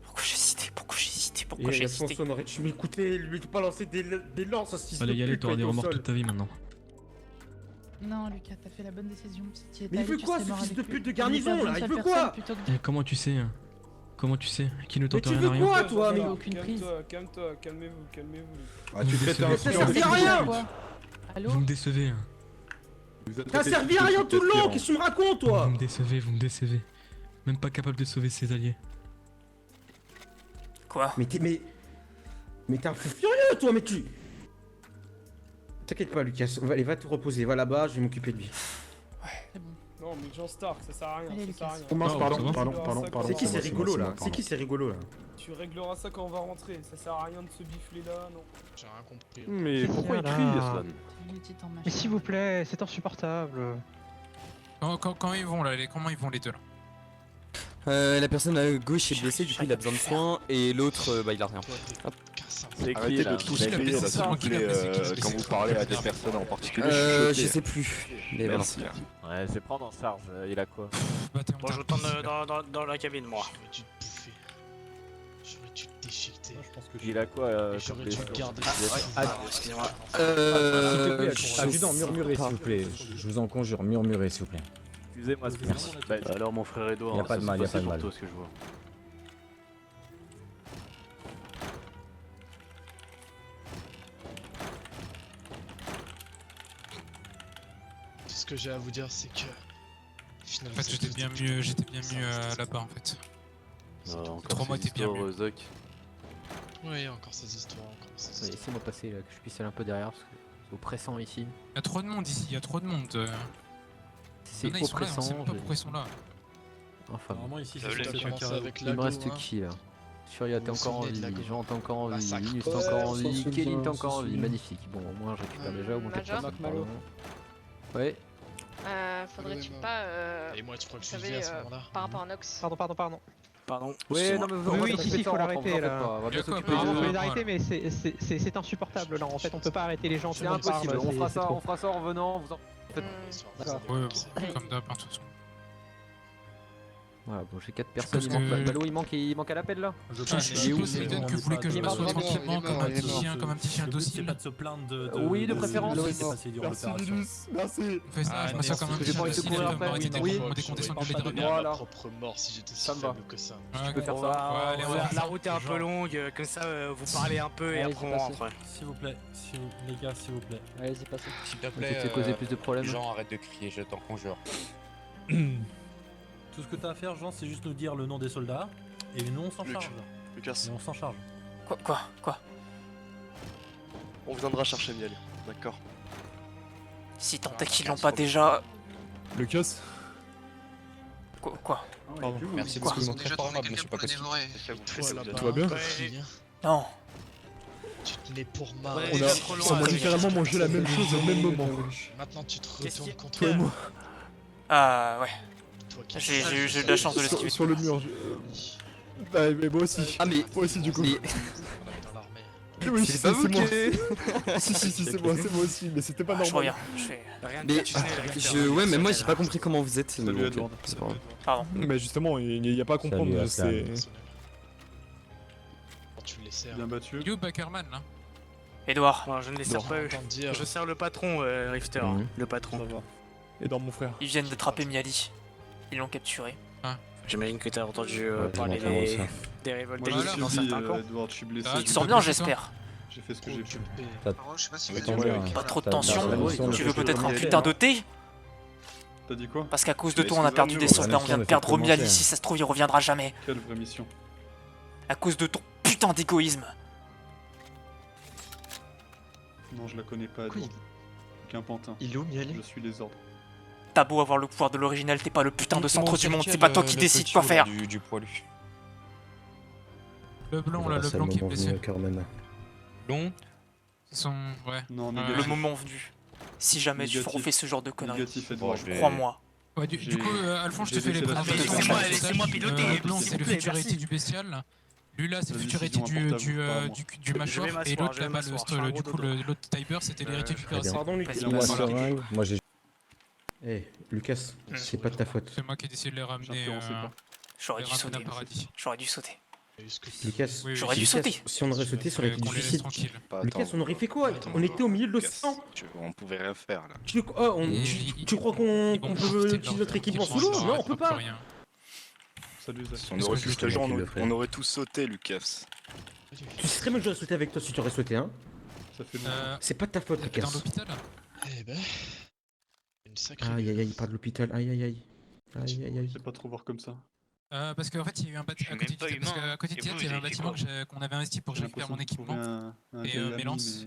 Pourquoi j'ai hésité? Pourquoi j'ai hésité? Et Pourquoi j'ai hésité? François, on aurait dû m'écouter, lui pas lancer des lances à 6 Fallait y aller, t'auras des remords toute ta vie maintenant. Non, Lucas, t'as fait la bonne décision. Si tu y étais Mais il allé, veut tu quoi, serais ce mort fils avec de lui. pute de Il est garnison, pas là? une Il seule veut personne quoi? plutôt que- Eh, comment tu sais hein? Comment tu sais? Qui ne Mais tente tu rien à veux rien. quoi, toi? Mais Aucune prise. Calme-toi, calmez-vous. Ah, tu traites un ça servi à rien! Allô? Vous me décevez. Hein. T'as servi à rien tout le long! Qu'est-ce que tu me racontes, toi? Vous me décevez, vous me décevez. Même pas capable de sauver ses alliés. Quoi? Mais t'es un fou furieux, toi, mais tu... T'inquiète pas, Lucas, allez, va te reposer, va là-bas, je vais m'occuper de lui. Non, mais Jean Stark, ça sert à rien. Allez, ça sert à Lucas. rien. Commence, pardon. C'est qui ces rigolos, là? C'est qui ces rigolos, là? Tu régleras ça quand on va rentrer. Ça sert à rien de se bifler là, non. J'ai rien compris. Mais pourquoi il crie, Aslan? Mais s'il vous plaît, c'est insupportable. Quand ils vont là, comment ils vont les deux là? La personne à gauche est blessée, du coup il a besoin de soins, et l'autre, bah il a rien. Hop. C'est écrit Arrêtez là, de tous c'est écrit crier, là, s'il vous plaît, quand vous parlez à des personnes en particulier. Je sais plus. Mais voilà. Merci. Ouais, c'est prendre en charge, il a quoi? Bah t'es Bon, je retourne dans la cabine, moi. J'aurais dû te bouffer. J'aurais dû te déchiqueter. Il a quoi J'aurais dû te garder. Excusez-moi. Adjudant, murmurez, s'il vous plaît. Je vous en conjure, murmurez, s'il vous plaît. Excusez-moi, Merci. Bah, alors mon frère Edouard, Y a pas de mal, y a pas de mal. Toi, ce que je vois. Tout ce que j'ai à vous dire, c'est que. Finalement, En fait, j'étais bien mieux là-bas en fait. Encore 3 mois, ces t'es bien histoires, mieux. Zach. Oui, encore ces histoires, encore ces histoires. Laissez-moi passer là, que je puisse aller un peu derrière parce que c'est oppressant ici. Y'a trop de monde ici, y'a trop de monde. C'est Y'en a, ils sont là, on sait oppressant. même pas pourquoi ils sont là. Enfin, Normalement, ici, Ça veut c'est dire commencer avec il me Lago, reste hein. qui là? Furia t'es Vous vous encore en souvenez de vie, Lago? Jean t'es encore en vie, Massacre. Linus t'es encore en vie, Kelly t'es encore en vie, magnifique. Bon, au moins je récupère déjà au moins 4 Major personnes par moment. Ouais. Faudrait-tu pas. Et moi, tu prends le Vous suivi savez, à ce moment-là. par rapport à Nox. Pardon. Ouais, non mais vous Oui, si, faut l'arrêter là. On va bien s'occuper Vraiment, faut de... les arrêter, mais c'est insupportable là. En fait, on peut pas arrêter les gens. C'est impossible, on fera ça en revenant, vous en... D'accord. Ouais, bon, comme d'hab, hein, de toute façon. Voilà, bon j'ai 4 personnes, pense il manque... que- Balou il manque à l'appel là. Je suppose peut-être que vous voulez que je m'assoie tranquillement comme un petit chien, docile. pas de se plaindre de. Oui, de préférence. Merci Linus, merci. Fais ça, je m'assois comme un petit chien docile et je vais m'arrêter dès Oui. qu'on descend du Donner bédard. à ma Voilà. propre mort si j'étais si Ça me va. faible que ça. Ouais, peux faire ça. Ouais, allez, on va faire La ça. route est un peu longue, comme ça vous parlez un peu et après on rentre. S'il vous plaît, les gars, s'il vous plaît. Allez-y, passez. S'il te On peut te causer plus de problèmes. Jean, arrête de crier, je t'en conjure. Tout ce que t'as à faire, Jean, c'est juste nous dire le nom des soldats et nous on s'en Luc. charge. Lucas, Et on s'en charge. Quoi? on viendra chercher Miel, d'accord? Si tant est qu'ils l'ont pas déjà. Lucas? Quoi? Pardon. Merci Quoi beaucoup, très formable, monsieur Pakowski. Tout va bien? Non. Tu te mets pour ma... On a littéralement mangé la même chose au même moment. Maintenant, tu te Qu'est-ce retournes qu'il y a contre Toi et moi. Ah ouais. toi qui- J'ai eu de la chance de l'esquiver. Sur le mur. Bah, mais moi aussi. Ah mais... Moi aussi, du coup. Mais... On est dans l'armée. Oui, C'est pas vous moi. qui... Si, c'est moi aussi, mais c'était pas Je normal. reviens. Je fais rien de Mais bien. ouais, mais moi j'ai pas compris comment vous êtes. Salut, mais bon, Edward. ok, c'est pas grave. Pardon. Mais justement, il n'y a pas à comprendre, Salut, c'est... Tu le laisses. Bien battu. You Backerman là. Edouard. Non, je ne les sers Non. pas eux. Entendre dire. Je sers le patron, Rifter. Mhm. Le patron. Ça va. Et dans mon frère. Ils viennent d'attraper Miali. Ils l'ont capturé. Ah. J'imagine que t'as entendu Ouais, parler j'ai entendu ça. des révoltés Voilà. dans certains camps. Edward, je suis blessé. Ah, Tu sors bien, j'espère. J'ai fait ce que j'ai pu. Je sais pas si Attends, bien. Pas trop de T'as- tension. t'as la mission Tu de- veux peut-être un de- putain de thé? T'as dit quoi? Parce qu'à cause de Mais toi, on a perdu des excusez-moi, soldats, on la vient de mission perdre ne fait que Miali. commencer. Si ça se trouve, il reviendra jamais. Quelle vraie mission? À cause de ton putain d'égoïsme. Non, je la connais pas, Edward. Qu'un pantin. Il est où, Miali? Je suis les ordres. T'as beau avoir le pouvoir de l'original, t'es pas le putain de centre du monde. C'est pas toi qui décide quoi faire. Du poilu. Le blanc là, Voilà, le c'est blanc qui est moment blessé. venu, Carmen. Long. Son... Ouais. Non, Le Le négatif. moment venu. Si jamais tu Négatif. refais ce genre de conneries. Négatif, Edward. Crois-moi. Ouais, du coup, Alphonse, je te j'ai fais les laissé la présentations. Laissez-moi Laissez-moi piloter, Blanc, s'il c'est vous le plaît, futur merci. héritier du bestial. Lui là, c'est le futurité du mâchoire, et l'autre là-bas, du coup, l'autre Tiber, c'était l'héritier du cuirassé. Pardon, Lucas. Moi j'ai. Eh, Lucas, c'est pas de ta faute. C'est moi qui ai décidé de les ramener. J'aurais dû sauter. Paradis. J'aurais dû sauter. Lucas, J'aurais dû sauter. Si on aurait sauté, ça aurait été Qu'on les laisse difficile. tranquilles. Lucas, on aurait fait quoi? On était au milieu de l'océan. On pouvait rien faire là. Tu crois qu'on peut utiliser notre équipement sous l'eau? Non, on peut pas. On aurait pu, je te jure, on aurait tous sauté, Lucas. Tu sais très bien que j'aurais sauté avec toi si tu aurais sauté, hein. C'est pas de ta faute, Lucas. Dans l'hôpital? Eh ben. Une sacrée. Aïe aïe aïe, pas de l'hôpital, aïe aïe aïe. Aïe aïe aïe. Je sais pas trop voir comme ça. Parce qu'en fait, il y a eu un bâtiment à côté de Théâtre, il y avait un bâtiment qu'on avait investi pour que je récupère mon équipement et mes lances.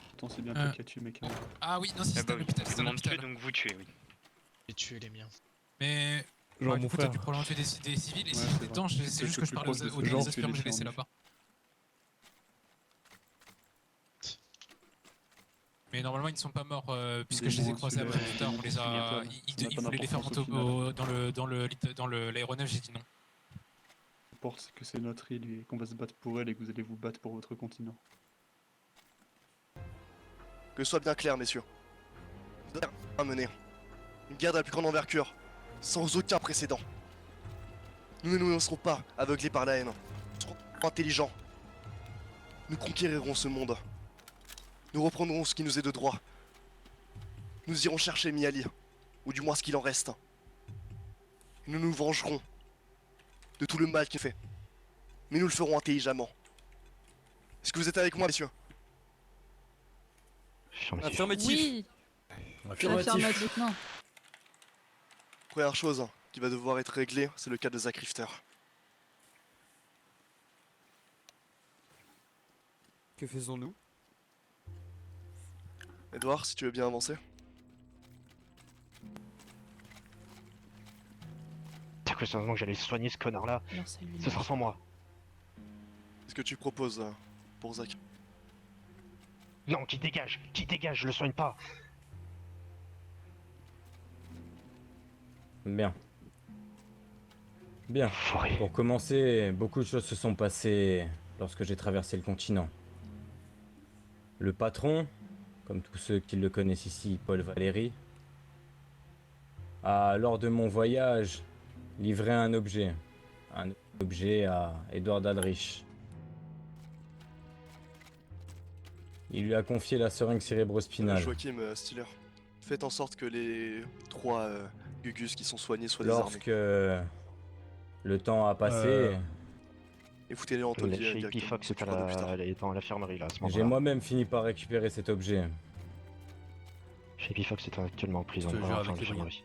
Pourtant, c'est bien toi qui as tué mes camarades. Ah oui, non, si c'était à l'hôpital, c'était à l'hôpital. Donc vous tuez, oui. J'ai tué les miens. Mais. Genre Du mon coup, t'as frère. pu probablement tuer des civils, et si j'étais dedans, c'est juste que je parlais aux derniers aspirants que j'ai laissés là-bas. Mais normalement, ils ne sont pas morts, puisque je les ai croisés après plus tard. On les a. Ils voulaient les faire monter dans l'aéronef, j'ai dit non. L'important, c'est que c'est notre île et qu'on va se battre pour elle et que vous allez vous battre pour votre continent. Que ce soit bien clair, messieurs. Nous avons à mener une guerre de la plus grande envergure, sans aucun précédent. Nous ne nous laisserons pas aveuglés par la haine. Nous serons intelligents. Nous conquérirons ce monde. Nous reprendrons ce qui nous est de droit. Nous irons chercher Miali, ou du moins ce qu'il en reste. Et nous nous vengerons de tout le mal qu'il fait. Mais nous le ferons intelligemment. Est-ce que vous êtes avec moi, messieurs? Affirmatif. Oui. Affirmatif, non. Première chose qui va devoir être réglée, c'est le cas de Zack Rifter. Que faisons-nous? Edouard, si tu veux bien avancer. T'as cru sérieusement que j'allais soigner ce connard-là? Non, c'est lui. Ce sera sans moi. Qu'est-ce que tu proposes pour Zack? Non, qui dégage, je le soigne pas. Bien. Bien. Pour commencer, beaucoup de choses se sont passées lorsque j'ai traversé le continent. Le patron, comme tous ceux qui le connaissent ici, Paul Valéry, a, lors de mon voyage, livré un objet à Edward Aldrich. Il lui a confié la seringue cérébrospinale. Joachim Stiller, faites en sorte que les 3 Gugus qui sont soignés soient désarmés. Lorsque le temps a passé, et foutez-les en taule directement. Fox est dans l'infirmerie là à ce moment-là. j'ai moi-même fini par récupérer cet objet. Shapey Fox est actuellement en prison dans l'infirmerie.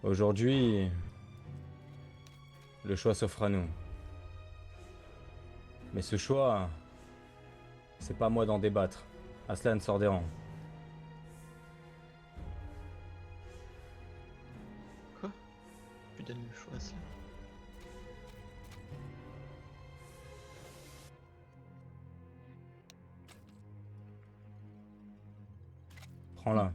Aujourd'hui, le choix s'offre à nous. Mais ce choix, c'est pas à moi d'en débattre. Aslan sort des rangs. Quoi? Tu donnes le choix à ça. Prends-la.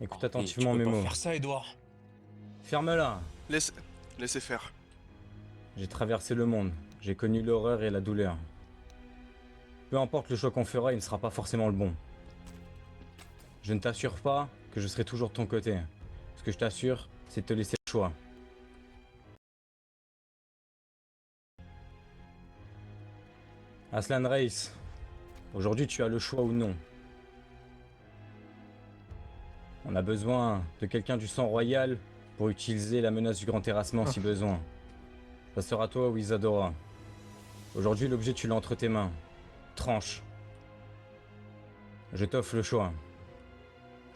Écoute attentivement mes mots. Faire ça, Edouard. Ferme-la. Laissez faire. J'ai traversé le monde. J'ai connu l'horreur et la douleur. Peu importe le choix qu'on fera, il ne sera pas forcément le bon. Je ne t'assure pas que je serai toujours de ton côté. Ce que je t'assure, c'est de te laisser le choix. Aslan Reis, aujourd'hui tu as le choix ou non. On a besoin de quelqu'un du sang royal pour utiliser la menace du grand terrassement si besoin. Ça sera toi ou Isadora. Aujourd'hui l'objet tu l'as entre tes mains. Tranche. Je t'offre le choix.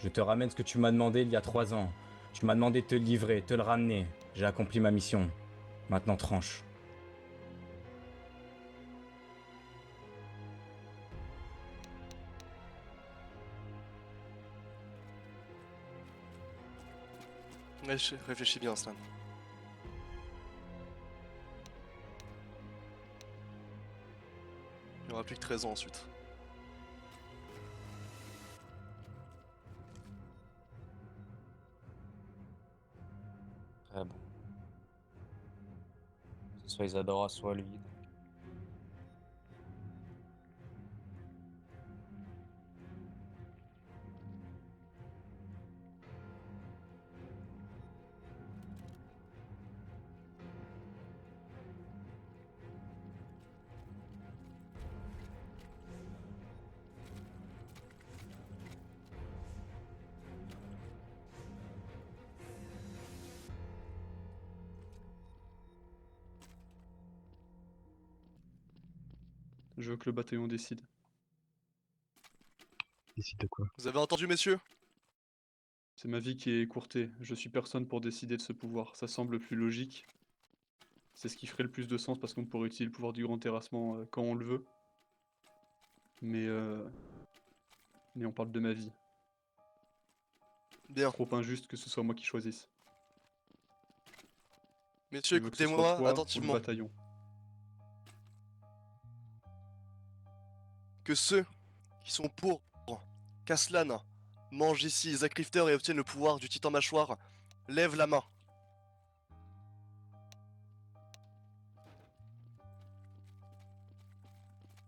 Je te ramène ce que tu m'as demandé il y a 3 ans. Tu m'as demandé de te livrer, te le ramener. J'ai accompli ma mission. Maintenant tranche. Réfléchis bien, Aslan. Il n'y aura plus que 13 ans ensuite. Très bon. Que ce soit Isadora, soit lui. Je veux que le bataillon décide. Décide de quoi? Vous avez entendu, messieurs? C'est ma vie qui est écourtée. Je suis personne pour décider de ce pouvoir. Ça semble plus logique. C'est ce qui ferait le plus de sens parce qu'on pourrait utiliser le pouvoir du grand terrassement quand on le veut. Mais on parle de ma vie. Bien. Trop injuste que ce soit moi qui choisisse. Messieurs, Je veux que ce soit écoutez-moi toi ou le attentivement. bataillon. Que ceux qui sont pour qu'Aslan mange ici Zack Rifter et obtienne le pouvoir du titan mâchoire lèvent la main.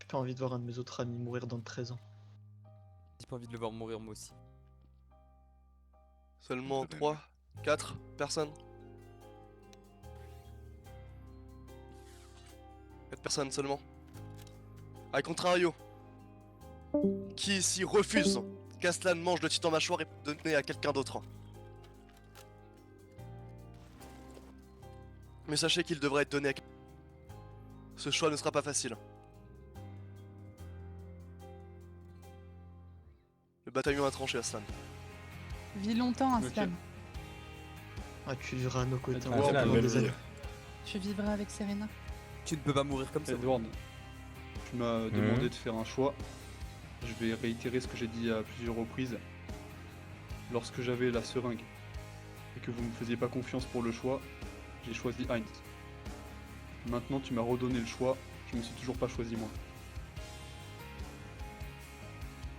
J'ai pas envie de voir un de mes autres amis mourir dans 13 ans. J'ai pas envie de le voir mourir moi aussi. Seulement 3, 4 personnes. 4 personnes seulement. A contrario, qui ici refuse qu'Aslan mange le titan mâchoire et donné à quelqu'un d'autre? Mais sachez qu'il devrait être donné à quelqu'un. Ce choix ne sera pas facile. Le bataillon a tranché, Aslan. Vis longtemps, Aslan. Ah, tu vivras à nos côtés. Edward, pendant des années. Tu vivras avec Serena. Tu ne peux pas mourir comme ça. Edward, tu m'as demandé de faire un choix. Je vais réitérer ce que j'ai dit à plusieurs reprises. Lorsque j'avais la seringue et que vous me faisiez pas confiance pour le choix, j'ai choisi Heinz. Maintenant tu m'as redonné le choix, je me suis toujours pas choisi moi.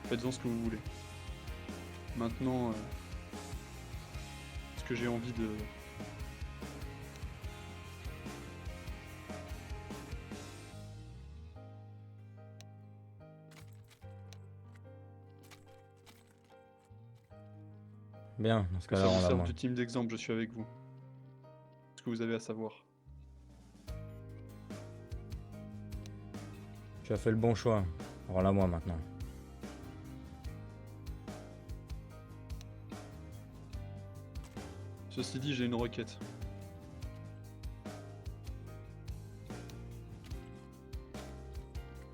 Faites-en ce que vous voulez. Maintenant, ce que j'ai envie de... Bien, dans ce Que cas-là, ça vous on l'a serve moins. du team d'exemple, je suis avec vous. Ce que vous avez à savoir. Tu as fait le bon choix. Rends-la moi maintenant. Ceci dit, j'ai une requête.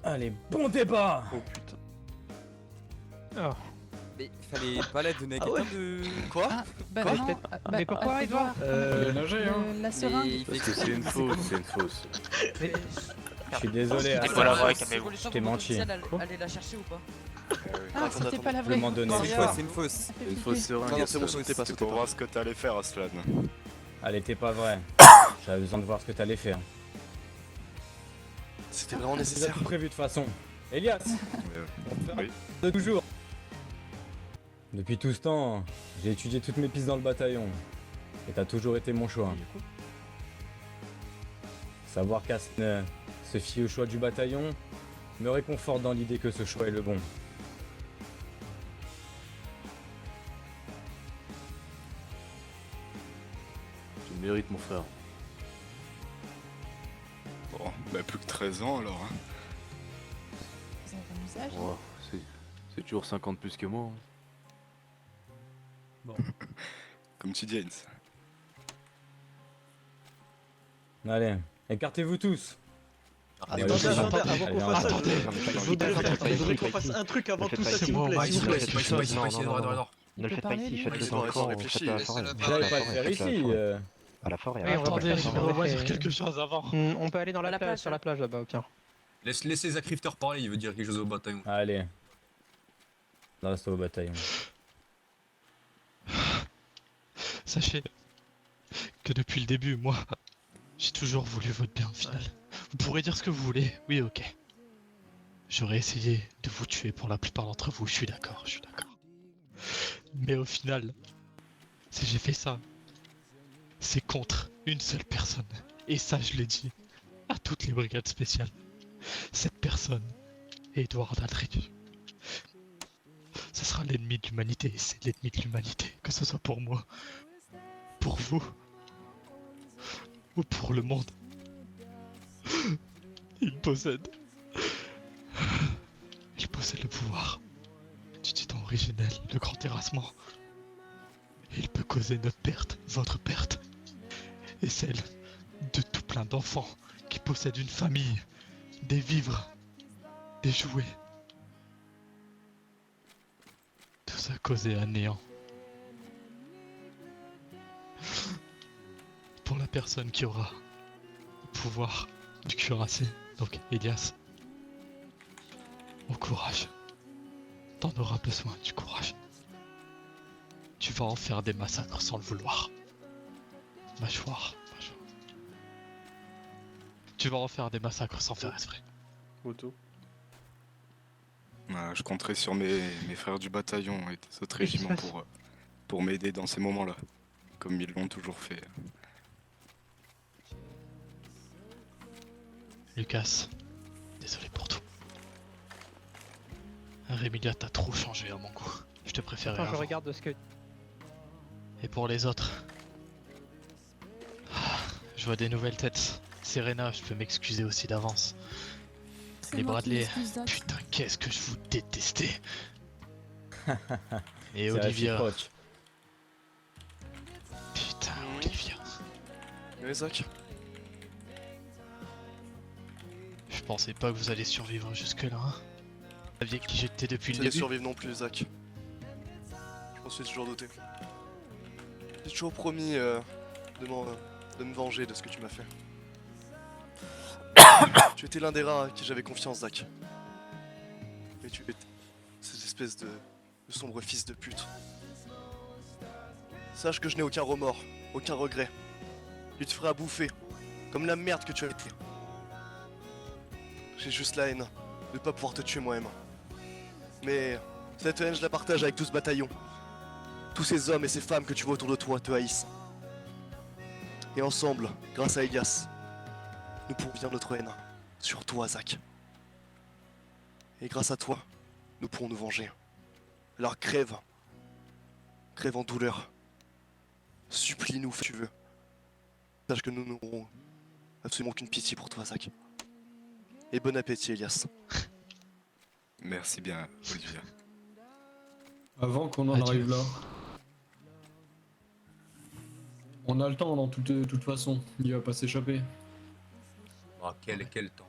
Allez, bon débat! Oh putain. Oh. Mais fallait pas la donner à Ah quelqu'un de... Quoi? Bah Quoi non. Mais pourquoi, Edouard La seringue. il fait Parce que c'est une fausse, c'est une fausse. Je suis désolé, C'était Aslan. pas la vraie, calmez-vous. Je t'ai menti. Allez la chercher ou pas? Ah, c'était pas la Je vraie. m'en donnais. C'est une fausse, c'est une fausse. Une fausse seringue. Non, non, c'est bon, sautez pas, C'était sautez pour pas. voir ce que t'allais faire, Aslan. Elle était pas vraie. J'avais besoin de voir ce que t'allais faire. C'était vraiment C'est nécessaire. tout prévu de toute façon. Elias, Oui. de toujours. Depuis tout ce temps, j'ai étudié toutes mes pistes dans le bataillon. Et t'as toujours été mon choix. Savoir qu'Aslan se fie au choix du bataillon me réconforte dans l'idée que ce choix est le bon. Tu le mérites, mon frère. Bon, bah plus que 13 ans alors. Hein. Vous avez un usage? Oh, c'est toujours 50 plus que moi. Hein. Comme tu dis, Heinz. Allez, écartez-vous tous. Attendez, avant qu'on fasse ça, je voudrais qu'on fasse un truc avant tout ça, s'il vous plaît. S'il vous plaît. Ne le faites pas ici, faites-le dans le Laissez-moi camp, réfléchir, faites-le à la forêt. J'allais pas le faire ici. À la forêt, Oui, on va faire faire- ça. on va faire quelque chose avant. On peut aller dans À la la plage, plage, sur la plage là-bas, au pire. Laissez Zack Rifter parler, il veut dire quelque chose au bataillon. Allez. On reste au bataillon. Sachez que depuis le début, moi, j'ai toujours voulu votre bien au final. Vous pourrez dire ce que vous voulez, oui, ok. J'aurais essayé de vous tuer pour la plupart d'entre vous, je suis d'accord, je suis d'accord. Mais au final, si j'ai fait ça, c'est contre une seule personne. Et ça, je l'ai dit à toutes les brigades spéciales. Cette personne est Edward Aldrich. Ce sera l'ennemi de l'humanité, et c'est l'ennemi de l'humanité, que ce soit pour moi, pour vous, ou pour le monde. Il possède le pouvoir du titan originel, le grand terrassement. Et il peut causer notre perte, votre perte, et celle de tout plein d'enfants qui possèdent une famille, des vivres, des jouets. Tout ça causé à néant. Pour la personne qui aura le pouvoir du cuirassé, donc Elias, au courage. T'en auras besoin du courage. Tu vas en faire des massacres sans le vouloir. Mâchoire. Tu vas en faire des massacres sans faire exprès. Otto. Je compterai sur mes frères du bataillon et des autres régiments pour m'aider dans ces moments-là, comme ils l'ont toujours fait. Lucas, désolé pour tout. Rémilia t'a trop changé à mon goût. Je te préférais Attends, je avant. regarde de ce que... Et pour les autres, je vois des nouvelles têtes. Serena, je peux m'excuser aussi d'avance. Les Bradley, putain, qu'est-ce que je vous détestais. Et Olivia. Putain, Olivia. Ouais, Zach. Je pensais pas que vous alliez survivre jusque-là. Hein. Vous saviez qui j'étais depuis le J'allais début. survivre non plus, Zach. Je m'en suis toujours douté. J'ai toujours promis de me venger de ce que tu m'as fait. Tu étais l'un des rares à qui j'avais confiance, Zach. Mais tu étais cette espèce de sombre fils de pute. Sache que je n'ai aucun remords, aucun regret. Tu te feras bouffer, comme la merde que tu as été. J'ai juste la haine de ne pas pouvoir te tuer moi-même. Mais cette haine, je la partage avec tout ce bataillon. Tous ces hommes et ces femmes que tu vois autour de toi te haïssent. Et ensemble, grâce à Elias, nous pourrons vivre notre haine sur toi, Zach. Et grâce à toi, nous pourrons nous venger. Alors crève. Crève en douleur. Supplie-nous, si tu veux. Sache que nous n'aurons absolument aucune pitié pour toi, Zach. Et bon appétit, Elias. Merci bien, Olivia. Avant qu'on en arrive là. On a le temps dans toute façon, il va pas s'échapper. Oh, quel temps.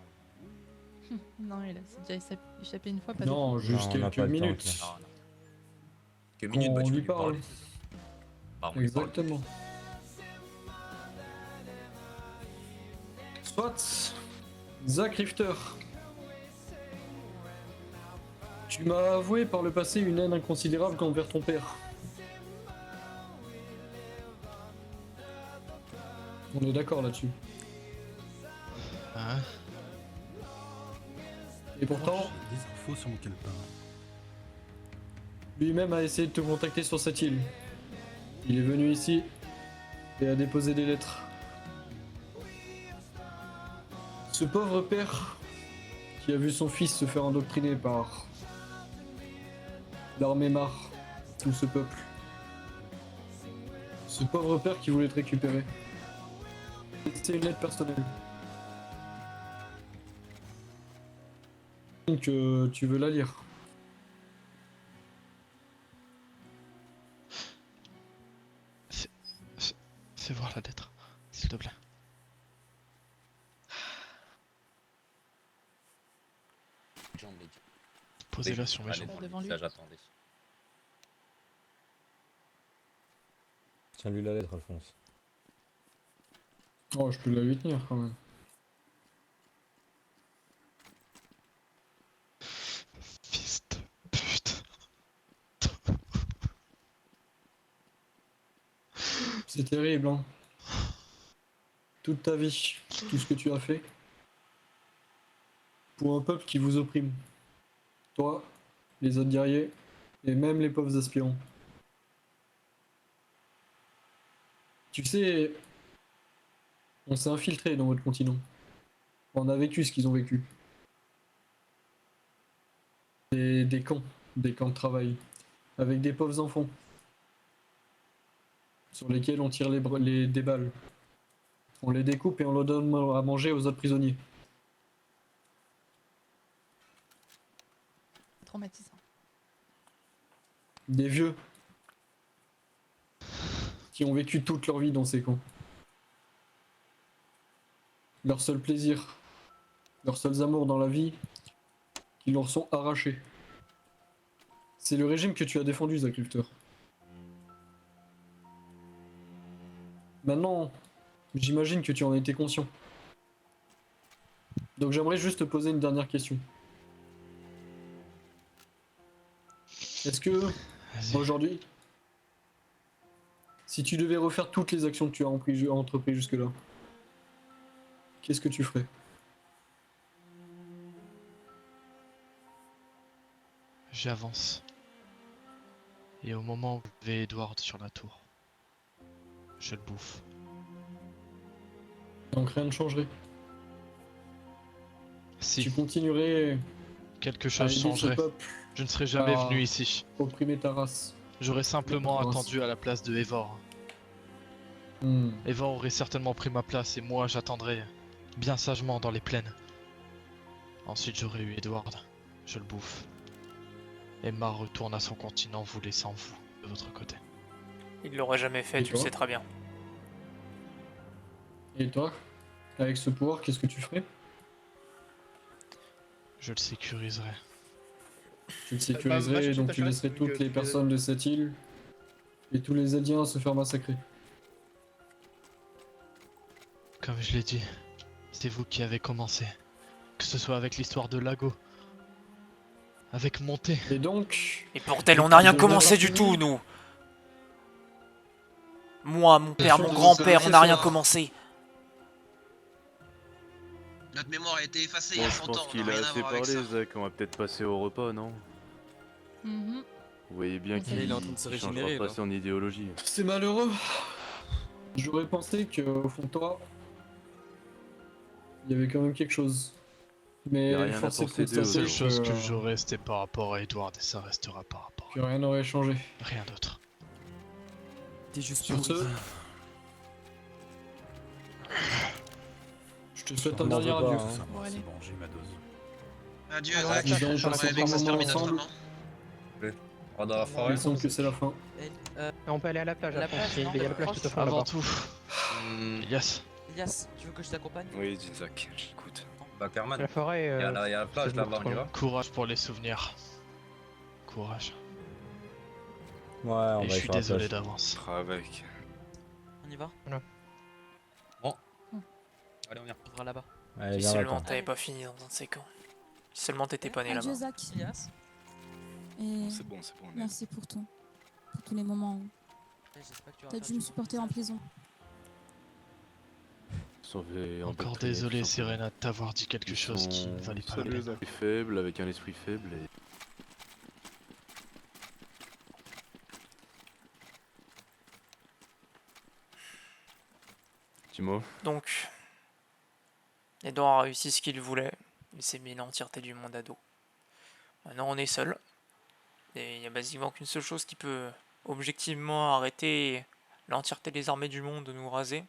Non, il a déjà échappé une fois, pas Non, deux. juste quelques minutes. Quelques minutes, bah, On tu lui peux lui parler. parle. Bah, on lui parle. Exactement. Soit, Zach Rifter. Tu m'as avoué par le passé une haine inconsidérable envers ton père. On est d'accord là-dessus. Hein? Et pourtant, Des infos sur mon calepin. lui-même a essayé de te contacter sur cette île. Il est venu ici et a déposé des lettres. Ce pauvre père qui a vu son fils se faire endoctriner par l'armée Mar, tout ce peuple. Ce pauvre père qui voulait te récupérer. C'est une lettre personnelle. Donc tu veux la lire. Fais voir la lettre, s'il te plaît. Posez-la sur mes jambes. Ça, j'attendais. Tiens-lui la lettre, Alphonse. Oh, je peux la lui tenir quand même. Fils de pute. C'est terrible, hein. Toute ta vie, tout ce que tu as fait. Pour un peuple qui vous opprime. Toi, les autres guerriers, et même les pauvres aspirants. Tu sais, On s'est infiltré dans votre continent. On a vécu ce qu'ils ont vécu. Des camps de travail, avec des pauvres enfants, sur lesquels on tire des balles. On les découpe et on leur donne à manger aux autres prisonniers. Traumatisant. Des vieux qui ont vécu toute leur vie dans ces camps. Leur seul plaisir, leurs seuls amours dans la vie, qui leur sont arrachés. C'est le régime que tu as défendu, Zack Rifter. Maintenant, j'imagine que tu en étais conscient. Donc j'aimerais juste te poser une dernière question. Est-ce que, aujourd'hui, si tu devais refaire toutes les actions que tu as entreprises jusque-là, qu'est-ce que tu ferais? J'avance. Et au moment où je vais Edward sur la tour, je le bouffe. Donc rien ne changerait. Si. Tu continuerais. Quelque à chose aider changerait. ce peuple Je ne serais jamais à venu ici. Opprimer ta race. J'aurais simplement Mince. attendu à la place de Eivor. Hmm. Eivor aurait certainement pris ma place et moi j'attendrais bien sagement dans les plaines. Ensuite j'aurais eu Edward, je le bouffe. Emma retourne à son continent, vous laissant vous de votre côté. Il l'aurait jamais fait, Et tu le toi sais très bien. Et toi, avec ce pouvoir, qu'est-ce que tu ferais? Je le sécuriserai. Tu le sécuriserais, donc tu laisserais toutes les personnes de cette île et tous les Eldiens se faire massacrer. Comme je l'ai dit, c'est vous qui avez commencé. Que ce soit avec l'histoire de Lago, avec Monté. Et donc... Et pour tel, on n'a rien commencé du tout, nous. Moi, mon père, mon grand-père, on n'a rien commencé. Notre mémoire a été effacée il y Bon, a je 100 pense ans, on qu'il n'a a rien à assez voir avec parlé, ça. Zach. On va peut-être passer au repas, non? Mhm. Vous voyez bien qu'il Il est en train de se régénérer, changera pas là. son idéologie. C'est malheureux. J'aurais pensé qu'au fond de toi, il y avait quand même quelque chose. Mais Y a rien à force est de penser d'eux, La constater seule chose que que j'aurais c'était par rapport à Edward et ça restera par rapport que rien n'aurait changé. à rien d'autre. T'es juste Sur ce, pourri. je te souhaite Je un m'en dernier veux pas, adieu. hein. Bon, allez. Bon, j'ai ma dose. Adieu, Alors, Zach. nous allons J'aimerais passer bien que ça se un termine moment autrement. ensemble. dans la forêt. Il semble que c'est la fin. On peut aller à la plage, À la après. plage, Il non, y a la on plage approche. tout à fait Avant là-bas. tout, Elias, Elias, tu veux que je t'accompagne? Oui, dis Zach, j'écoute. Bah, Carman, La forêt. il y a la plage c'est là-bas, on y trop va? courage pour les souvenirs. Courage. Ouais, on Et va je y suis faire la désolé plage. d'avance. Avec. On y va? Allez, on y va. On ira là-bas. Allez, Si viens, seulement attends. t'avais pas fini dans un de ces camps. Si seulement t'étais pas né Adieu, là-bas. Zach. Elias? Et C'est bon, on est. merci pour tout. Pour tous les moments où J'espère que tu t'as dû me supporter en prison. Sauver un peu Encore de traîner, désolé tout simplement. Serena de t'avoir dit quelque Ils chose qui sont ne valait pas la seuls, peine. esprit faible, avec un esprit faible et... Dis-moi. Donc, Edouard a réussi ce qu'il voulait. Il s'est mis l'entièreté du monde à dos. Maintenant, on est seul. Et il n'y a basiquement qu'une seule chose qui peut objectivement arrêter l'entièreté des armées du monde de nous raser.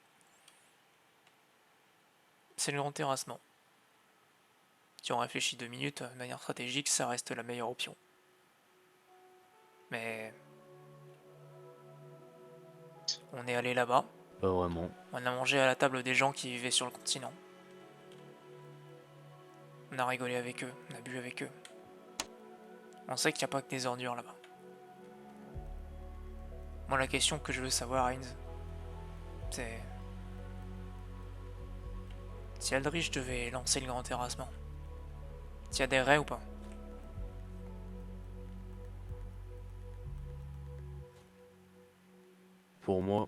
C'est le grand terrassement. Si on réfléchit 2 minutes, de manière stratégique, ça reste la meilleure option. Mais... on est allé là-bas. Pas vraiment. On a mangé à la table des gens qui vivaient sur le continent. On a rigolé avec eux, on a bu avec eux. On sait qu'il n'y a pas que des ordures là-bas. Moi, la question que je veux savoir, Heinz, c'est... si Aldrich devait lancer le grand terrassement, t'y adhérerais ou pas? Pour moi,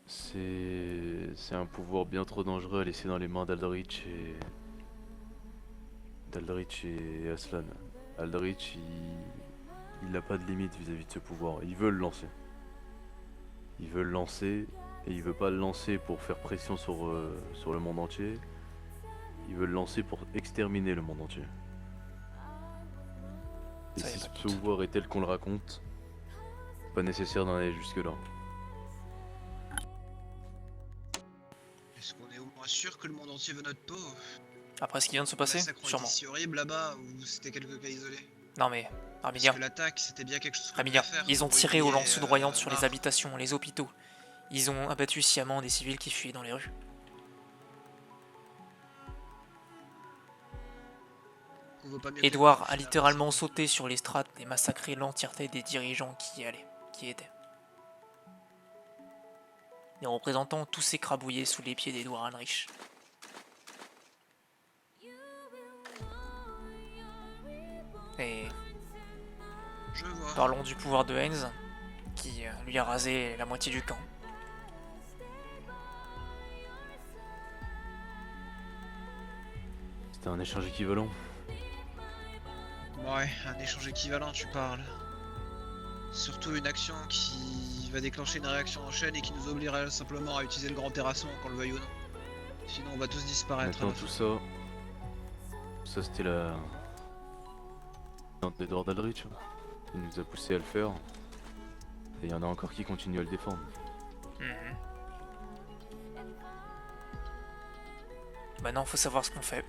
c'est un pouvoir bien trop dangereux à laisser dans les mains d'Aldrich et Aslan. Aldrich, il n'a pas de limite vis-à-vis de ce pouvoir. Il veut le lancer. Il veut le lancer Et il veut pas le lancer pour faire pression sur le monde entier. Il veut le lancer pour exterminer le monde entier. Et si ce pouvoir est tel qu'on le raconte, pas nécessaire d'en aller jusque là. Est-ce qu'on est au moins sûr que le monde entier veut notre peau? Après ce qui vient de se passer, sûrement. C'est si horrible là-bas ou c'était quelques cas isolés? Non mais, Arminia, Parce que l'attaque, c'était bien quelque chose qu'on Arminia, devait faire ils ont pour tiré aux éliminer, lances foudroyantes sur les Marc. habitations, les hôpitaux. Ils ont abattu sciemment des civils qui fuyaient dans les rues. On vaut pas mieux que Edouard les a littéralement sauté sur les strates et massacré l'entièreté des dirigeants qui y allaient, qui étaient. Les représentants tous s'écrabouillaient sous les pieds d'Edouard Heinrich. Et parlons du pouvoir de Heinz, qui lui a rasé la moitié du camp. C'était un échange équivalent. Ouais, un échange équivalent, tu parles. Surtout une action qui va déclencher une réaction en chaîne et qui nous obligera simplement à utiliser le grand terrassement, qu'on le veuille ou non. Sinon, on va tous disparaître. Maintenant, tout ça c'était la... d'Edward Aldrich. Il nous a poussé à le faire. Et il y en a encore qui continuent à le défendre. Maintenant, faut savoir ce qu'on fait.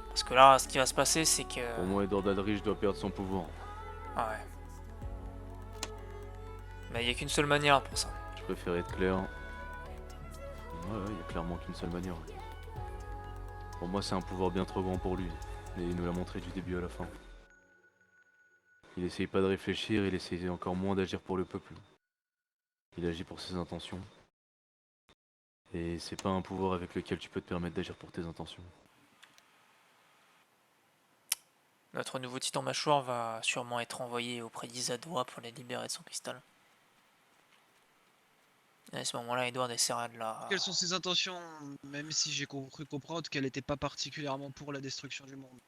Parce que là, ce qui va se passer, c'est que... Pour moi, Edward Aldrich doit perdre son pouvoir. Ah ouais. Mais il n'y a qu'une seule manière pour ça. Je préfère être clair. Ouais, il y a clairement qu'une seule manière. Pour moi, c'est un pouvoir bien trop grand pour lui. Et il nous l'a montré du début à la fin. Il essaye pas de réfléchir, il essaye encore moins d'agir pour le peuple. Il agit pour ses intentions. Et c'est pas un pouvoir avec lequel tu peux te permettre d'agir pour tes intentions. Notre nouveau titan mâchoire va sûrement être envoyé auprès d'Isadora pour la libérer de son cristal. Et à ce moment-là, Edward essaiera de la... Quelles sont ses intentions, même si j'ai cru comprendre qu'elle n'était pas particulièrement pour la destruction du monde.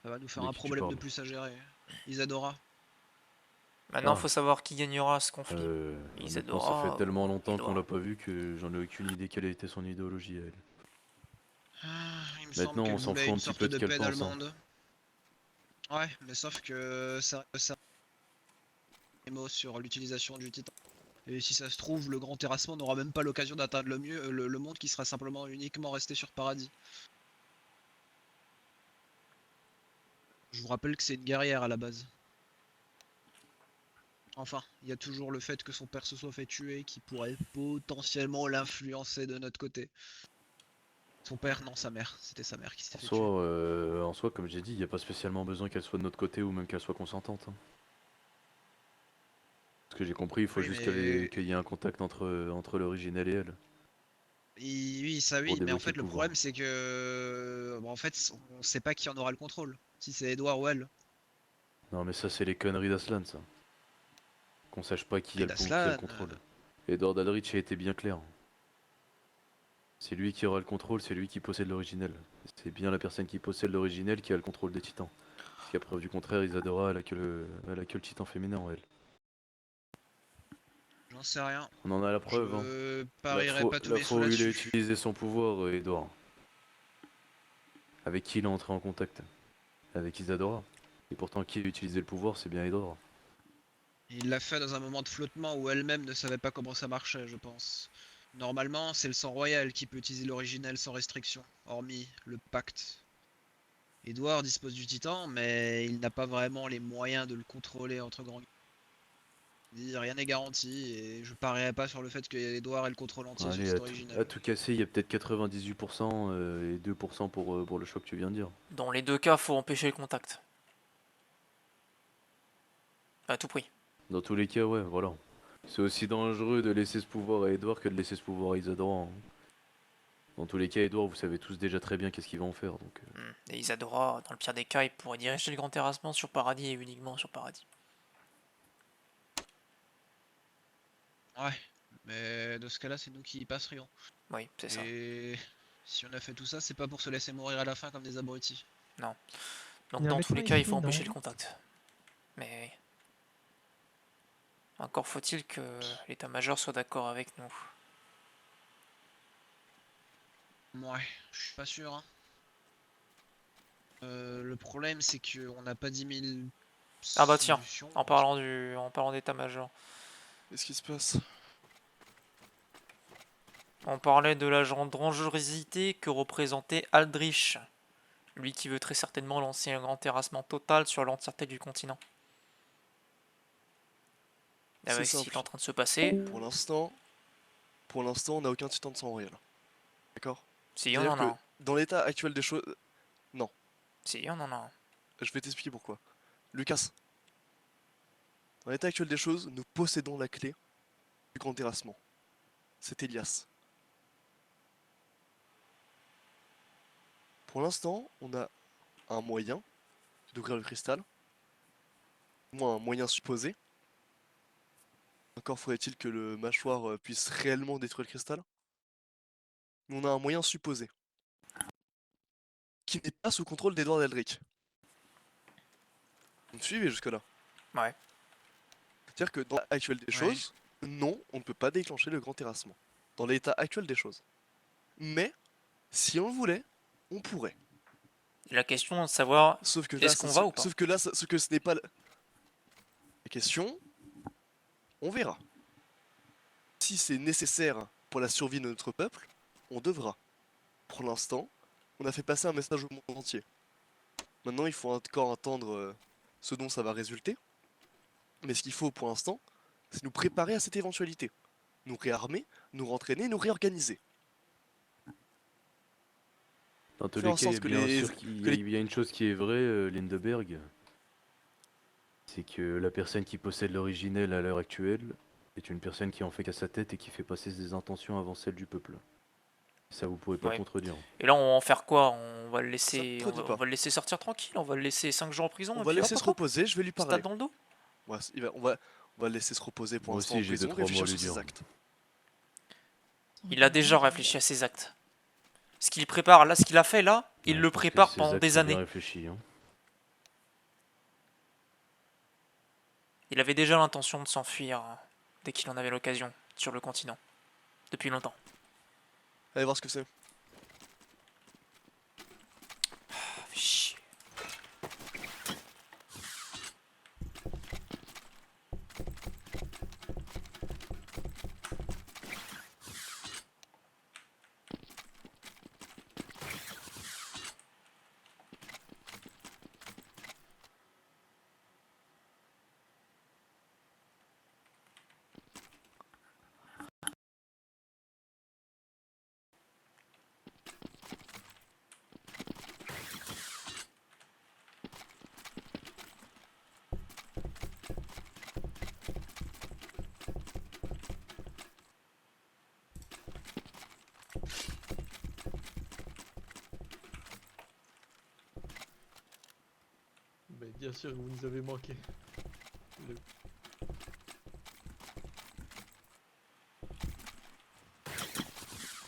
Ça va nous faire un problème de plus à gérer. Isadora. Maintenant, faut savoir qui gagnera ce conflit. Isadora. Ça fait tellement longtemps qu'on l'a pas vu que j'en ai aucune idée quelle était son idéologie à elle. Maintenant, on s'en fout un petit peu de quelle pense. Ouais, mais sauf que ça des mots sur l'utilisation du titan. Et si ça se trouve, le grand terrassement n'aura même pas l'occasion d'atteindre le monde qui sera simplement uniquement resté sur Paradis. Je vous rappelle que c'est une guerrière à la base. Enfin, il y a toujours le fait que son père se soit fait tuer qui pourrait potentiellement l'influencer de notre côté. Son père, non, sa mère. C'était sa mère qui s'est fait tuer. En soi, comme j'ai dit, il n'y a pas spécialement besoin qu'elle soit de notre côté ou même qu'elle soit consentante. Hein. Ce que j'ai compris, il faut juste qu'il y ait un contact entre l'originel et elle. Oui, ça oui, mais en fait le problème c'est que... Bon, en fait, on sait pas qui en aura le contrôle. Si c'est Edouard ou elle. Non mais ça c'est les conneries d'Aslan ça. Qu'on sache pas qui a le contrôle. Edward Aldrich a été bien clair. C'est lui qui aura le contrôle, c'est lui qui possède l'originel. C'est bien la personne qui possède l'originel qui a le contrôle des titans. Parce qu'à preuve du contraire, Isadora elle a que le titan féminin en elle. J'en sais rien. On en a la preuve. Je parierai pas tous la mes fois sous où il a là-dessus. utilisé son pouvoir, Edouard. Avec qui il est entré en contact? Avec Isadora. Et pourtant qui a utilisé le pouvoir, c'est bien Edouard. Il l'a fait dans un moment de flottement où elle-même ne savait pas comment ça marchait, je pense. Normalement, c'est le sang royal qui peut utiliser l'originel sans restriction, hormis le pacte. Edouard dispose du titan, mais il n'a pas vraiment les moyens de le contrôler entre grands. Rien n'est garanti et je parierais pas sur le fait que Edouard ait le contrôle entier sur cet original. À tout casser, il y a peut-être 98% et 2% pour le choix que tu viens de dire. Dans les deux cas, faut empêcher le contact. À tout prix. Dans tous les cas, ouais, voilà. C'est aussi dangereux de laisser ce pouvoir à Edouard que de laisser ce pouvoir à Isadora. Hein. Dans tous les cas, Edouard, vous savez tous déjà très bien qu'est-ce qu'il va en faire. Donc, Et Isadora, dans le pire des cas, il pourrait diriger le grand terrassement sur Paradis et uniquement sur Paradis. Ouais, mais de ce cas-là, c'est nous qui y passerions. Oui, c'est ça. Et si on a fait tout ça, c'est pas pour se laisser mourir à la fin comme des abrutis. Non. Donc dans tous les cas, il faut empêcher le contact. Mais... Encore faut-il que l'état-major soit d'accord avec nous. Ouais, je suis pas sûr. Hein. Le problème, c'est qu'on n'a pas 10 000 Ah bah tiens, solutions. en parlant d'état-major. Qu'est-ce qui se passe? On parlait de la dangerosité que représentait Aldrich. Lui qui veut très certainement lancer un grand terrassement total sur l'entièreté du continent. Avec ce qui est en train de se passer. Pour l'instant, on n'a aucun titan de sang royal. D'accord? Si, on en a un. Dans l'état actuel des choses... Non. Si, on en a un. Je vais t'expliquer pourquoi. Lucas. Dans l'état actuel des choses, nous possédons la clé du grand terrassement. C'est Elias. Pour l'instant, on a un moyen d'ouvrir le cristal. Au moins un moyen supposé. Encore faudrait-il que le mâchoire puisse réellement détruire le cristal. Mais on a un moyen supposé. Qui n'est pas sous contrôle d'Edward Eldrick. Vous me suivez jusque-là? Ouais. C'est-à-dire que dans l'état actuel des choses, non, on ne peut pas déclencher le grand terrassement. Dans l'état actuel des choses. Mais, si on le voulait, on pourrait. La question est de savoir est-ce qu'on va ou pas. Sauf que là, ce n'est pas... La question, on verra. Si c'est nécessaire pour la survie de notre peuple, on devra. Pour l'instant, on a fait passer un message au monde entier. Maintenant, il faut encore attendre ce dont ça va résulter. Mais ce qu'il faut pour l'instant, c'est nous préparer à cette éventualité. Nous réarmer, nous rentraîner, nous réorganiser. Dans tous les cas, il y a une chose qui est vraie, Lindeberg. C'est que la personne qui possède l'originel à l'heure actuelle est une personne qui en fait qu'à sa tête et qui fait passer ses intentions avant celles du peuple. Ça, vous pourrez pas contredire. Et là, on va en faire quoi? On va le laisser, on va le laisser sortir tranquille. On va le laisser 5 jours en prison. On va le laisser se reposer. Je vais lui parler. Stade dans le dos. Ouais, on va le laisser se reposer pour l'instant en prison, réfléchir sur ses actes. Il a déjà réfléchi à ses actes. Ce qu'il prépare, là, ce qu'il a fait là, il le prépare pendant des années. Il avait déjà l'intention de s'enfuir dès qu'il en avait l'occasion sur le continent. Depuis longtemps. Allez voir ce que c'est. Chier. Mais bien sûr, vous nous avez manqué.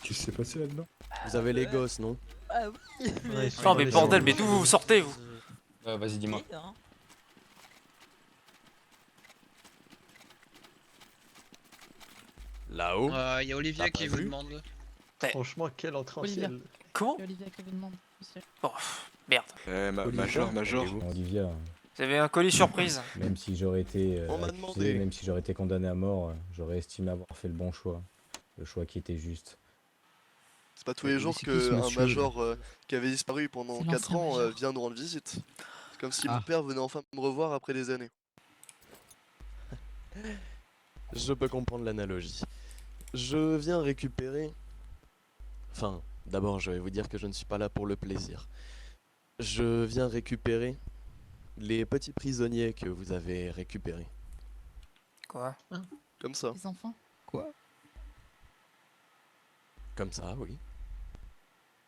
Qu'est-ce qui s'est passé là-dedans? Vous avez les gosses, non? Ah oui. Non mais bordel, mais d'où vous sortez vous? Vas-y, dis-moi. Là-haut. Il y a Olivia qui vous demande. Franchement, quelle entrée en ciel. Comment? Olivia qui vous demande. Oh, merde. Major. Olivia. Vous avez un colis surprise. Même si j'aurais été On m'a accusé, demandé. même si j'aurais été condamné à mort, j'aurais estimé avoir fait le bon choix. Le choix qui était juste. C'est pas tous les jours qu'un major qui avait disparu pendant 4 ans vient nous rendre visite. C'est comme si mon père venait enfin me revoir après des années. Je peux comprendre l'analogie. Je viens récupérer... Enfin, d'abord je vais vous dire que je ne suis pas là pour le plaisir. Je viens récupérer les petits prisonniers que vous avez récupérés. Quoi? Comme ça. Les enfants? Quoi? Comme ça, oui.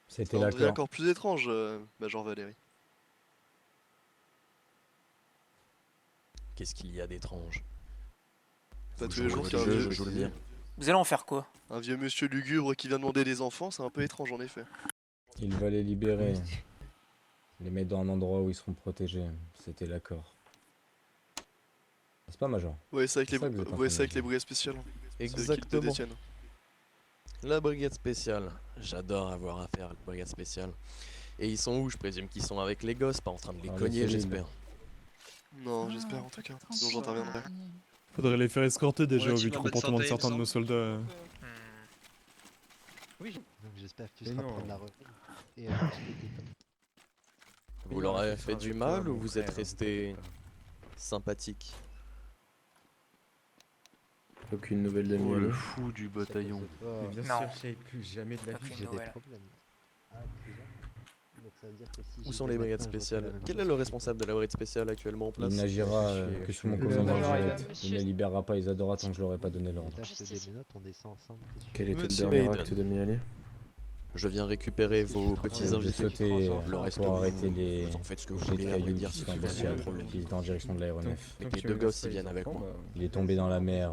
C'était Ça devient l'accord. encore plus étrange, Major Valérie. Qu'est-ce qu'il y a d'étrange? Pas tous les jours qu'il y a un vieux... Vous allez en faire quoi? Un vieux monsieur lugubre qui vient demander des enfants, c'est un peu étrange en effet. Il va les libérer. Les mettre dans un endroit où ils seront protégés. C'était l'accord. C'est pas Major. Ouais, c'est avec les, ça que vous êtes en ouais, train c'est de avec dire. les brigades spéciales. C'est l'équipe de Exactement. Détienne. La brigade spéciale. J'adore avoir affaire à la brigade spéciale. Et ils sont où? Je présume qu'ils sont avec les gosses, pas en train de les Ah, cogner, les j'espère. Non, j'espère en tout cas. Sinon j'interviendrai. Faudrait les faire escorter déjà au vu du Relativement bonne comportement de santé, certains il de me nos soldats. Oui. Donc j'espère que tu Mais seras non. prendre la relève. Et Vous leur avez fait du mal ou vous êtes resté sympathique? Aucune nouvelle de Oh, le Miali. fou du bataillon. Mais bien Non. sûr, je savais plus jamais de la vie. Aucune j'ai des nouvelle. problèmes. Donc ça veut dire que si Où j'y sont vais les brigades maintenant, je refais la spéciales? même Quel chose. est le responsable de la brigade spéciale actuellement en place? Il n'agira que sous mon commandement major direct. Monsieur- Il ne libérera pas Isadora tant que je leur ai pas donné l'ordre. Là, je te donne mes notes, on descend ensemble. t'es sûr? Quel était le Monsieur dernier Maiden. acte de Miali? Je viens récupérer vos petits J'ai invités. sauté Le reste, pour vous- arrêter les vous en faites ce que vous jets de voulez, à vrai cailloux dire, qui c'est sont pas bestiaux mon problème. qui étaient en direction de l'aéronef. Avec les deux gosses, ils viennent avec moi. Il est tombé dans la mer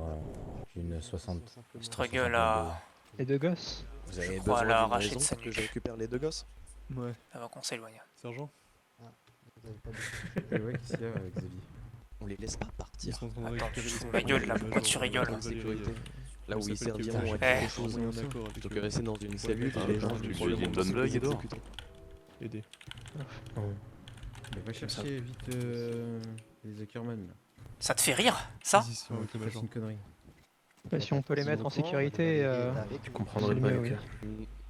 d'une 60. Struggle à. Les deux gosses. Vous avez crois besoin la d'une arracher de raison sa pour que nuque. je récupère les deux gosses? Ouais. Avant qu'on s'éloigne. Sergent? Et ouais, qu'est-ce qu'il y a avec Xavier? On les laisse pas Ils partir. sont en train de Attends, récupérer tu les fous ma gueule là, pourquoi tu rigoles? En sécurité. Là où ils serviront à Eh. quelque chose plutôt que rester dans une cellule et les gens Tu du lui dis une bonne blague, Edouard? Aider. Mais va chercher vite les Zuckerman là. Ça te fait rire, ça? Position avec le C'est major. une connerie. Bah, si on peut les mettre en sécurité, Tu comprendrais c'est pas, mieux, Lucas.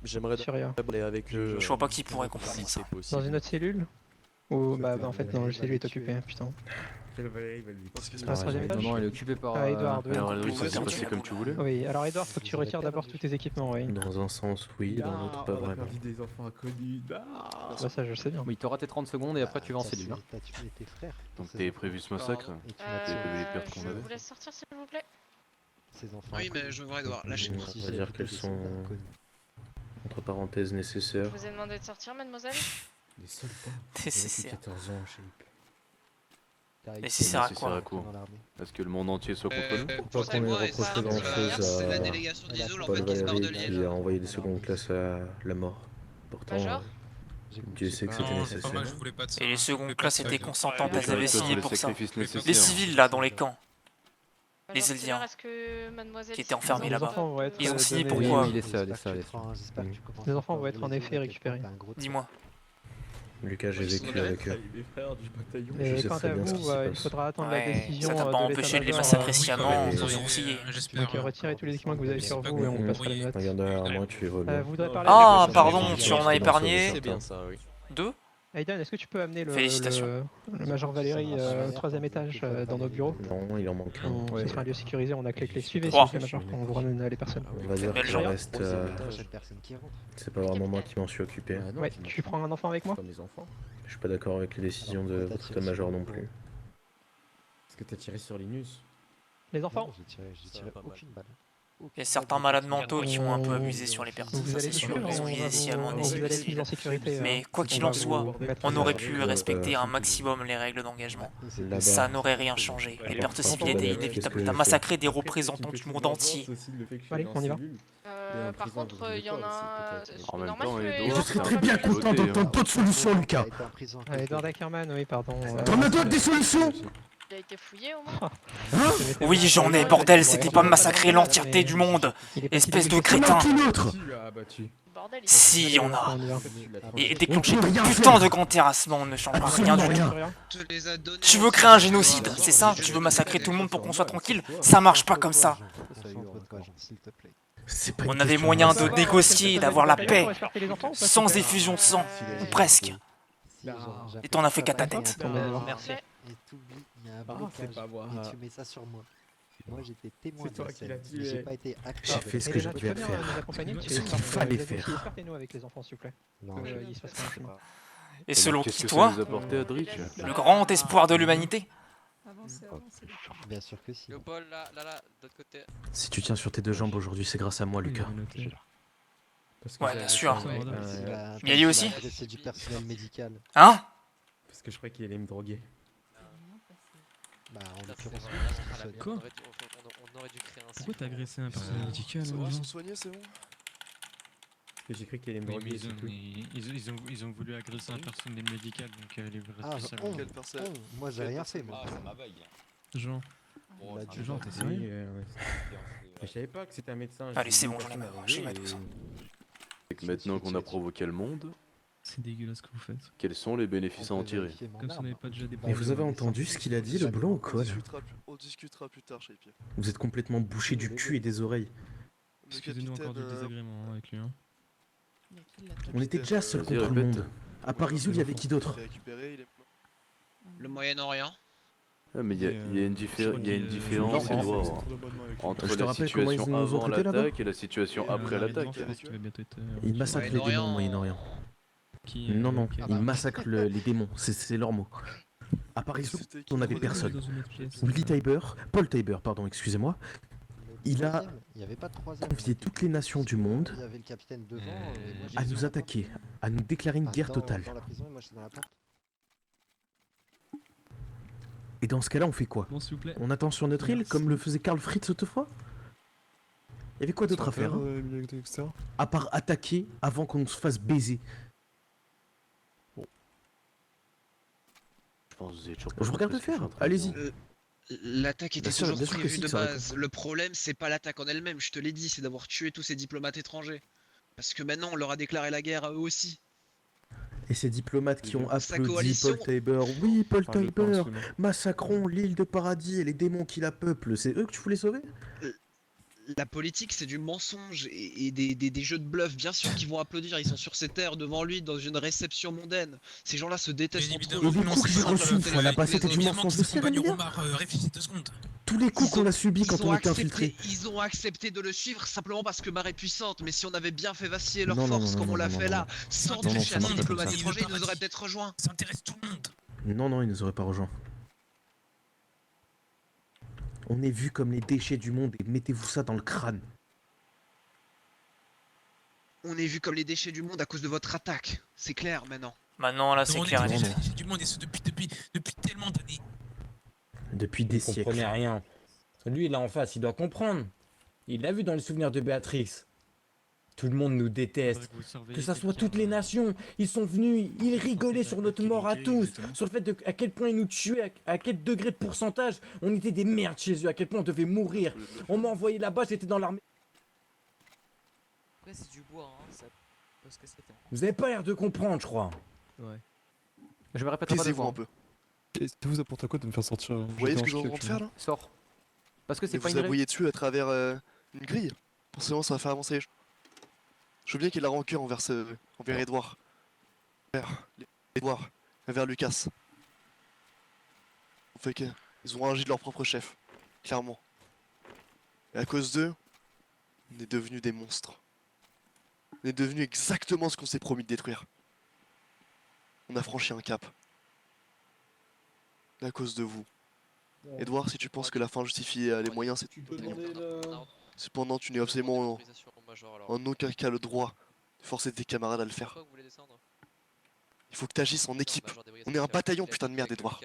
J'aimerais Sur rien. aller avec eux. Je vois pas qui pourrait comprendre si ça. c'est possible. Dans une autre cellule? Ou bah en fait non, la cellule est occupée, putain. Quel Valérie va lui Ah, sur les étages? Non, elle est occupée par. Ah, Edouard, oui. Alors, oui, Vous ça s'est êtes passé comme tu voulais. Oui, alors Edouard, faut que tu retires d'abord tous tes équipements, oui. Dans un sens, oui, dans l'autre, pas on a vraiment. perdu des enfants inconnus. Bah ça je sais bien. Oui, t'auras tes 30 secondes et après tu vas en cellule. T'as tué tes frères. Donc t'avais prévu ce massacre? T'avais prévu les pertes qu'on Je avait? vous laisse sortir s'il vous plaît. Ces enfants. Oui, mais je voudrais Edouard, lâchez-moi. On va dire qu'elles sont, entre parenthèses, Je nécessaires. vous ai demandé de sortir, mademoiselle. Des soldats. Nécessaire. 14 ans, Philippe. Nécessaire à Nécessaire quoi? Est-ce que le monde entier soit contre nous? Pas qu'on ait reproché grand chose c'est la à délégation d'Isol en Paul fait qui se barre de Valéry Liège. qui a envoyé des secondes classes à la mort. Pourtant, Major Dieu sait que c'était Non, c'est pas nécessaire. mal, je voulais pas de ça. Et les secondes classes étaient consentantes, elles Toi, avaient tu signé fais pour le ça. sacrifice nécessaire. Les civils là dans les camps, les Major Eldiens, Taylor, est-ce que mademoiselle qui étaient enfermés Les là-bas. enfants vont être Ils ont signé donnés- pourquoi? il est ça, il est ça. J'espère que tu commences Les à enfants vont pas être en réaliser effet à quel récupérés. point t'as un gros Dis-moi. Lucas, j'ai Ils sont vécu dans la avec eux. Les frères du bataillon. Je Et sais quant très à bien ce qui vous, s'y il passe. faudra attendre la Ouais, décision ça t'a pas empêché de les massacrer sciemment, mais- ils ont sourcillé. J'espère. Donc retirez tous les équipements que vous avez sur vous et on passera les notes. Regarde derrière moi, tu évolues. Vous voudrez parler Ah, avec- pardon, tu en as épargné C'est bien ça, oui. 2? Aiden, est-ce que tu peux amener Félicitations. le Major Valérie au 3ème étage dans nos bureaux? Non, il en manque un. Ce sera un lieu sécurisé, on a que les clés. Suivez, Trois. s'il vous plaît, Major, on vous ramène les personnes. On va dire Belle que journée. ça reste. C'est pas vraiment moi qui m'en suis occupé. Ouais, tu prends un enfant avec moi? Mes enfants. Je suis pas d'accord avec les décisions de votre état-major non plus. Est-ce que t'as tiré sur Linus? Les enfants? J'ai tiré aucune balle. Il y a certains malades mentaux qui ont un peu abusé sur les personnes, Vous ça allez c'est sûr, suivre, ils ont on va visé sciemment des vous allez civils. suivre en sécurité. Mais quoi qu'il on en va soit, vous mettre on les aurait armes. pu respecter un maximum les règles d'engagement. Là-bas. Ça n'aurait rien changé. Les pertes civiles étaient Qu'est-ce inévitables. que T'as j'ai massacré des représentants du monde entier. Allez, on y va. Par contre, il y en a. En même normal temps, que- Edo, Je c'est serais un très bien peu content côté, d'entendre d'autres solutions, Lucas. Edward Ackerman, oui, pardon. T'en as d'autres des solutions? Il a été fouillé au moins. Oui, j'en ai, bordel, c'était pas massacrer l'entièreté du monde. Espèce de crétin. Bordel, il Si, il y en a. On y va. Et déclencher putain de grand terrassement ne change rien du tout. Te les a donnés Tu veux en créer un sécurité. génocide, c'est ça? Tu veux massacrer tout le monde pour qu'on soit tranquille? Ça marche pas comme ça. On avait moyen de négocier, d'avoir la paix, sans effusion de sang, ou presque. Et t'en as fait qu'à ta tête. Merci. Et t'oublies, il y a un blocage. Et tu mets ça sur moi. Moi j'étais témoin C'est de toi la qui l'as scène. tué. J'ai pas été acteur. J'ai fait ce de- que Elena, j'ai tu peux pu bien faire. nous accompagner? Ce qu'il fallait faire. Escortez-nous avec les enfants, s'il vous plaît. Non, Que, je- il se passe rien de chemin. Et selon Qu'est-ce qui, que ça toi? nous a apporté, Adrich? Le grand espoir de l'humanité? Bien sûr que si. Léopold, là, d'autre côté. Si tu tiens sur tes deux jambes aujourd'hui, c'est grâce à moi, Lucas. Ouais, bien sûr. Il y a aussi? C'est du personnel médical. Hein? Parce que je croyais qu'il allait me droguer. Bah en l'occurrence. Quoi? On aurait dû créer un Pourquoi t'as agressé un personnel médical? C'est bon, aux ils gens sont soignés, c'est bon? Parce que j'ai cru qu'il allait me Oui, mais droguer, c'est tout. ils ont voulu agresser un personnel médical, donc les Ah, spéciales. moi j'ai rien fait moi. Jean. Ce genre, t'es sérieux? Mais je savais pas que c'était un médecin. Allez, c'est bon, j'en ai marre. J'y mets tout ça. Et que maintenant qu'on a provoqué le monde, C'est dégueulasse ce que vous faites. quels sont les bénéfices à en tirer? Comme si on n'avait pas déjà des Mais vous avez entendu ce qu'il a dit, le blanc ou quoi là? On discutera plus tard, Shapier. Vous êtes complètement bouché du cul et des oreilles. Excusez-nous encore du désagrément hein, avec lui. Hein. On était déjà seuls contre le monde. À part Isul, il y avait qui d'autre? Le Moyen-Orient. Ah, mais il y a une différence, Edouard, entre Je te la rappelle comment ils situation nous ont avant traités là-bas? l'attaque et la situation après l'attaque. Ils massacrent les démons au Moyen-Orient. Non, non, ils massacrent les démons, c'est leur mot. À part Isul, on n'avait personne. Willy Tybur, Paul Tybur, pardon, excusez-moi. Il a convié toutes les nations du monde à nous attaquer, à nous déclarer une guerre totale. Et dans ce cas-là, on fait quoi? On attend sur notre île, comme le faisait Karl Fritz autrefois? Il y avait quoi d'autre à faire hein? À part attaquer avant qu'on se fasse baiser. Je pense que vous êtes toujours Je vous regarde faire, allez-y. L'attaque était Bien sûr, toujours bien sûr que prévue si, de ça aurait base. Le problème, c'est pas l'attaque en elle-même, je te l'ai dit, c'est d'avoir tué tous ces diplomates étrangers. Parce que maintenant, on leur a déclaré la guerre à eux aussi. Et ces diplomates qui ont Sa applaudi coalition- Paul Tybur, oui Paul Enfin, je Tybur, pense, oui. massacrons l'île de paradis et les démons qui la peuplent, c'est eux que tu voulais sauver? La politique, c'est du mensonge et des jeux de bluff. Bien sûr qu'ils vont applaudir, ils sont sur ces terres devant lui dans une réception mondaine. Ces gens-là se détestent entre eux. Et les coups que j'ai reçus une fois là-bas, c'était du mensonge aussi, Rémilien? Tous les coups qu'on a subis quand on était infiltrés. Ils ont accepté de le suivre simplement parce que Mar est puissante. Mais si on avait bien fait vaciller leur Non, non, force non, comme non, on l'a non, fait non, là, non. sans Non, non, toucher ça à marche des pas comme diplomates ça. étrangers, ils nous auraient peut-être rejoints. Ça intéresse tout le monde. Non, non, ils nous auraient pas rejoints. On est vus comme les déchets du monde et mettez-vous ça dans le crâne. On est vu comme les déchets du monde à cause de votre attaque. C'est clair maintenant. Maintenant, là, c'est clair. J'ai du monde et ce depuis tellement d'années. Depuis des Vous siècles. comprenez rien. Lui, là en face, il doit comprendre. Il l'a vu dans les souvenirs de Béatrix. Tout le monde nous déteste. Que ça soit toutes les nations. Ils sont venus, ils rigolaient sur notre mort à tous. Sur le fait de à quel point ils nous tuaient, à quel degré de pourcentage on était des merdes chez eux, à quel point on devait mourir. On m'a envoyé là-bas, j'étais dans l'armée. Après, c'est du bois, hein, ça peut se casser. Vous avez pas l'air de comprendre, je crois. Ouais. Je me répète pas deux Taisez-vous fois. un peu. Et ça vous apporte à quoi de me faire sortir? Vous voyez ce que je suis en train de faire là? Sors. Parce que c'est Et pas vous une règle. aboyez dessus à travers une grille. Forcément, ça va faire avancer les choses. Je veux bien qu'il ait la rancœur envers Edouard. Envers Edouard. Envers Lucas. En fait qu'ils ont agi de leur propre chef. Clairement. Et à cause d'eux, on est devenus des monstres. On est devenus exactement ce qu'on s'est promis de détruire. On a franchi un cap. Et à cause de vous. Edouard, si tu penses que la fin justifie les moyens, c'est cependant, tu n'es absolument en aucun cas le droit de forcer tes camarades à le faire. Il faut que tu agisses en équipe. On est un bataillon, putain de merde, Edouard.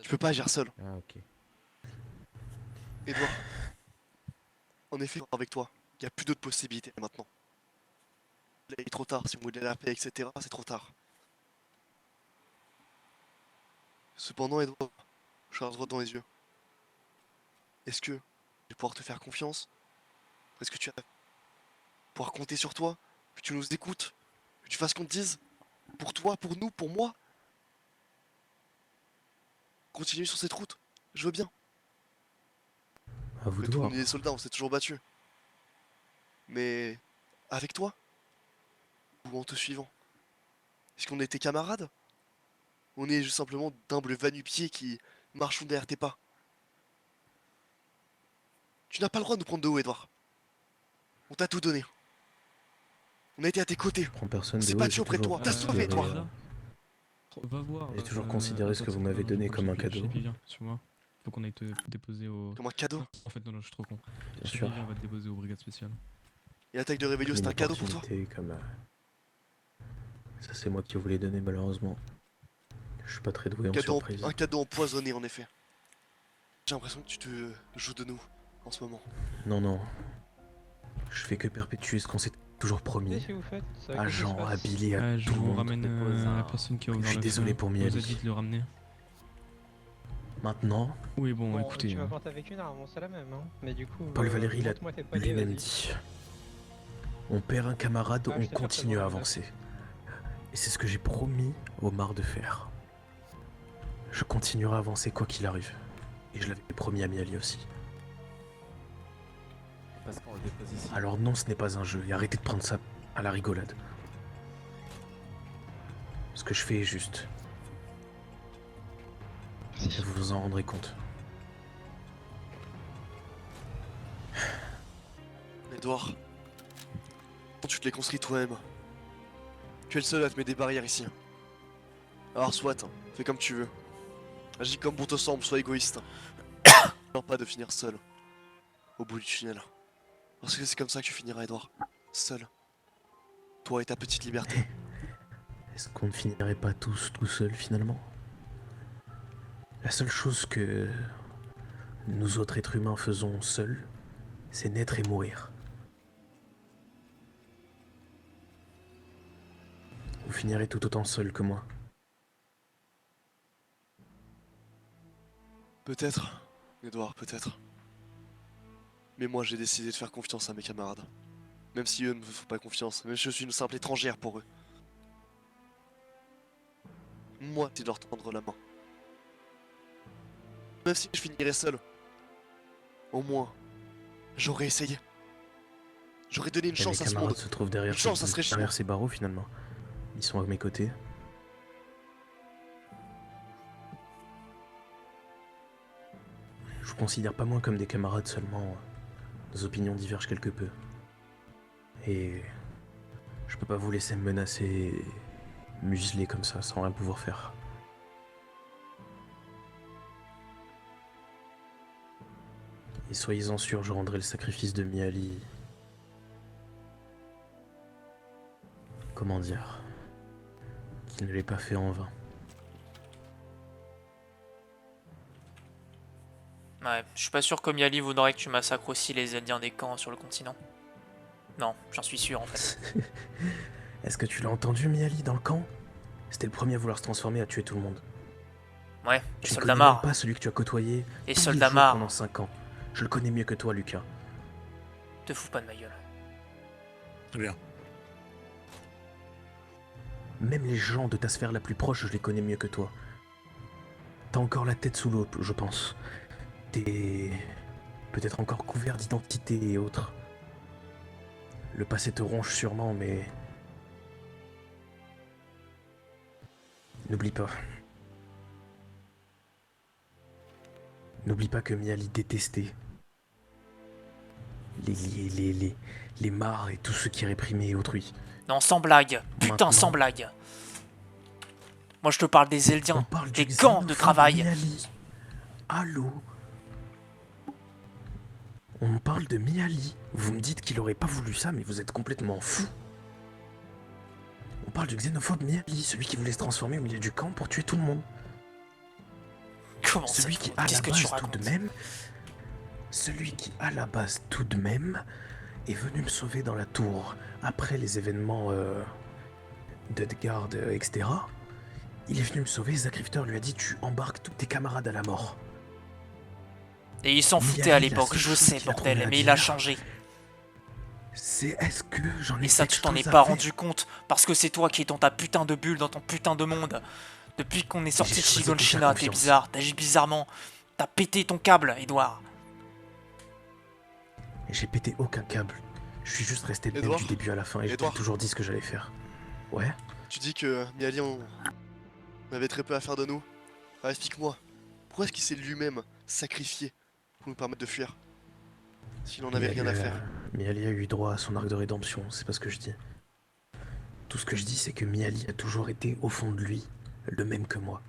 Tu peux pas agir seul. Ah, ok. Edouard. En effet, avec toi, il n'y a plus d'autres possibilités maintenant. Là, il est trop tard. Si vous voulez la paix, etc., c'est trop tard. Cependant, Edouard, je regarde droit dans les yeux. Est-ce que je vais pouvoir te faire confiance? Est-ce que tu vas pouvoir compter sur toi? Que tu nous écoutes? Que tu fasses ce qu'on te dise? Pour toi, pour nous, pour moi? Continue sur cette route. Je veux bien. À vous de Nous, voir. on est des soldats, on s'est toujours battus. Mais avec toi? Ou en te suivant? Est-ce qu'on était camarades? On est juste simplement d'humbles va-nu-pieds qui marchons derrière tes pas. Tu n'as pas le droit de nous prendre de haut, Edouard. On t'a tout donné. On a été à tes côtés. Prends personne On de s'est haut, battu j'ai auprès de toi. toujours T'as sauvé, considéré, Edouard. Va voir. J'ai toujours considéré ce que vous m'avez donné comme un cadeau. Viens, suis-moi. Faut qu'on aille te déposer au. Comme un cadeau? En fait, non, je suis trop con. Bien sûr. Viens, on va te déposer aux brigades spéciales. Et l'attaque de Réveillon, c'est Une un cadeau pour toi? opportunité comme, ça, c'est moi qui vous l'ai donné, malheureusement. Je suis pas très doué en surprise. Un cadeau empoisonné, en effet. J'ai l'impression que tu te joues de nous, en ce moment. Non, non. Je fais que perpétuer ce qu'on s'est toujours promis. Qu'est-ce que vous faites? Ça va, Agent, qu'est-ce qui se passe habillé à Je tout le vous monde. ramène la personne qui a ouvert Je suis le désolé feu. pour On Miali. vous a dit de le ramener. Maintenant, Oui, bon, Bon, écoutez. tu vas planter avec une arme, c'est la même, hein. Mais du coup. Paul Valéry l'a montre-moi tes poignets, lui-même vas-y. dit. On perd un camarade, Ah, on je t'ai continue à certainement avancer. Et c'est ce que j'ai promis Omar de faire. Je continuerai à avancer quoi qu'il arrive. Et je l'avais promis à Miali aussi. Parce qu'on le dépose ici. Alors non, ce n'est pas un jeu, et arrêtez de prendre ça à la rigolade. Ce que je fais est juste. Et vous vous en rendrez compte. Edouard, tu te l'es construit toi-même. Tu es le seul à te mettre des barrières ici. Alors soit, fais comme tu veux. Agis comme bon te semble, sois égoïste. Non, pas de finir seul. Au bout du tunnel. Parce que c'est comme ça que tu finiras, Edouard. Seul. Toi et ta petite liberté. Est-ce qu'on ne finirait pas tous tout seuls finalement? La seule chose que nous autres êtres humains faisons seuls, c'est naître et mourir. Vous finirez tout autant seul que moi. Peut-être, Edouard, peut-être. Mais moi j'ai décidé de faire confiance à mes camarades. Même si eux ne me font pas confiance, mais je suis une simple étrangère pour eux. Moi, c'est de leur tendre la main. Même si je finirais seul, au moins, j'aurais essayé. J'aurais donné une Et chance mes à ce camarades monde. se trouvent derrière, Une chance à ce régiment. derrière ces barreaux finalement. Ils sont à mes côtés. Je vous considère pas moins comme des camarades, seulement nos opinions divergent quelque peu. Et je peux pas vous laisser me menacer, museler comme ça sans rien pouvoir faire. Et soyez-en sûrs, je rendrai le sacrifice de Miali. Comment dire? Qu'il ne l'ait pas fait en vain. Ouais, je suis pas sûr qu'Omiali Miali voudrait que tu massacres aussi les Indiens des camps sur le continent. Non, j'en suis sûr en fait. Est-ce que tu l'as entendu, Miali, dans le camp? C'était le premier à vouloir se transformer, à tuer tout le monde. Ouais, Tu les ne soldats connais même marres. pas celui que tu as côtoyé Les tous soldats jours marres. pendant 5 ans. Je le connais mieux que toi, Lucas. Te fous pas de ma gueule. Très bien. Même les gens de ta sphère la plus proche, je les connais mieux que toi. T'as encore la tête sous l'eau, je pense. T'es peut-être encore couvert d'identité et autres. Le passé te ronge sûrement, mais... N'oublie pas. N'oublie pas que Miali détestait les marres et tout ce qui réprimait autrui. Non, sans blague. Putain, Maintenant. sans blague. Moi je te parle des Eldiens, des du camps de xénophobe travail. Miali. Allô? On me parle de Miali. Vous me dites qu'il aurait pas voulu ça, mais vous êtes complètement fou. On parle du xénophobe Miali, celui qui voulait se transformer au milieu du camp pour tuer tout le monde. Comment ça? Celui qui, à la Qu'est-ce que tu base, tout racontes? de même... Celui qui, à la base, tout de même, est venu me sauver dans la tour après les événements d'Edgard, etc. Il est venu me sauver, Zack Rifter lui a dit tu embarques tous tes camarades à la mort. Et il s'en foutait à l'époque, je sais, bordel, mais il a changé. C'est est-ce que j'en ai Et ça, quelque tu t'en es chose à pas faire? rendu compte, parce que c'est toi qui es dans ta putain de bulle, dans ton putain de monde. Depuis qu'on est sorti de choisi de faire Shigonshina, t'es confiance. bizarre, t'agis bizarrement. T'as pété ton câble, Edouard. Et j'ai pété aucun câble. Je suis juste resté le même Edouard du début à la fin et j'ai Edouard toujours dit ce que j'allais faire. Ouais? Tu dis que Miali, on avait très peu à faire de nous. Ah, explique-moi, pourquoi est-ce qu'il s'est lui-même sacrifié pour nous permettre de fuir? S'il en avait rien à faire. Miali a eu droit à son arc de rédemption, c'est pas ce que je dis. Tout ce que je dis, c'est que Miali a toujours été au fond de lui, le même que moi.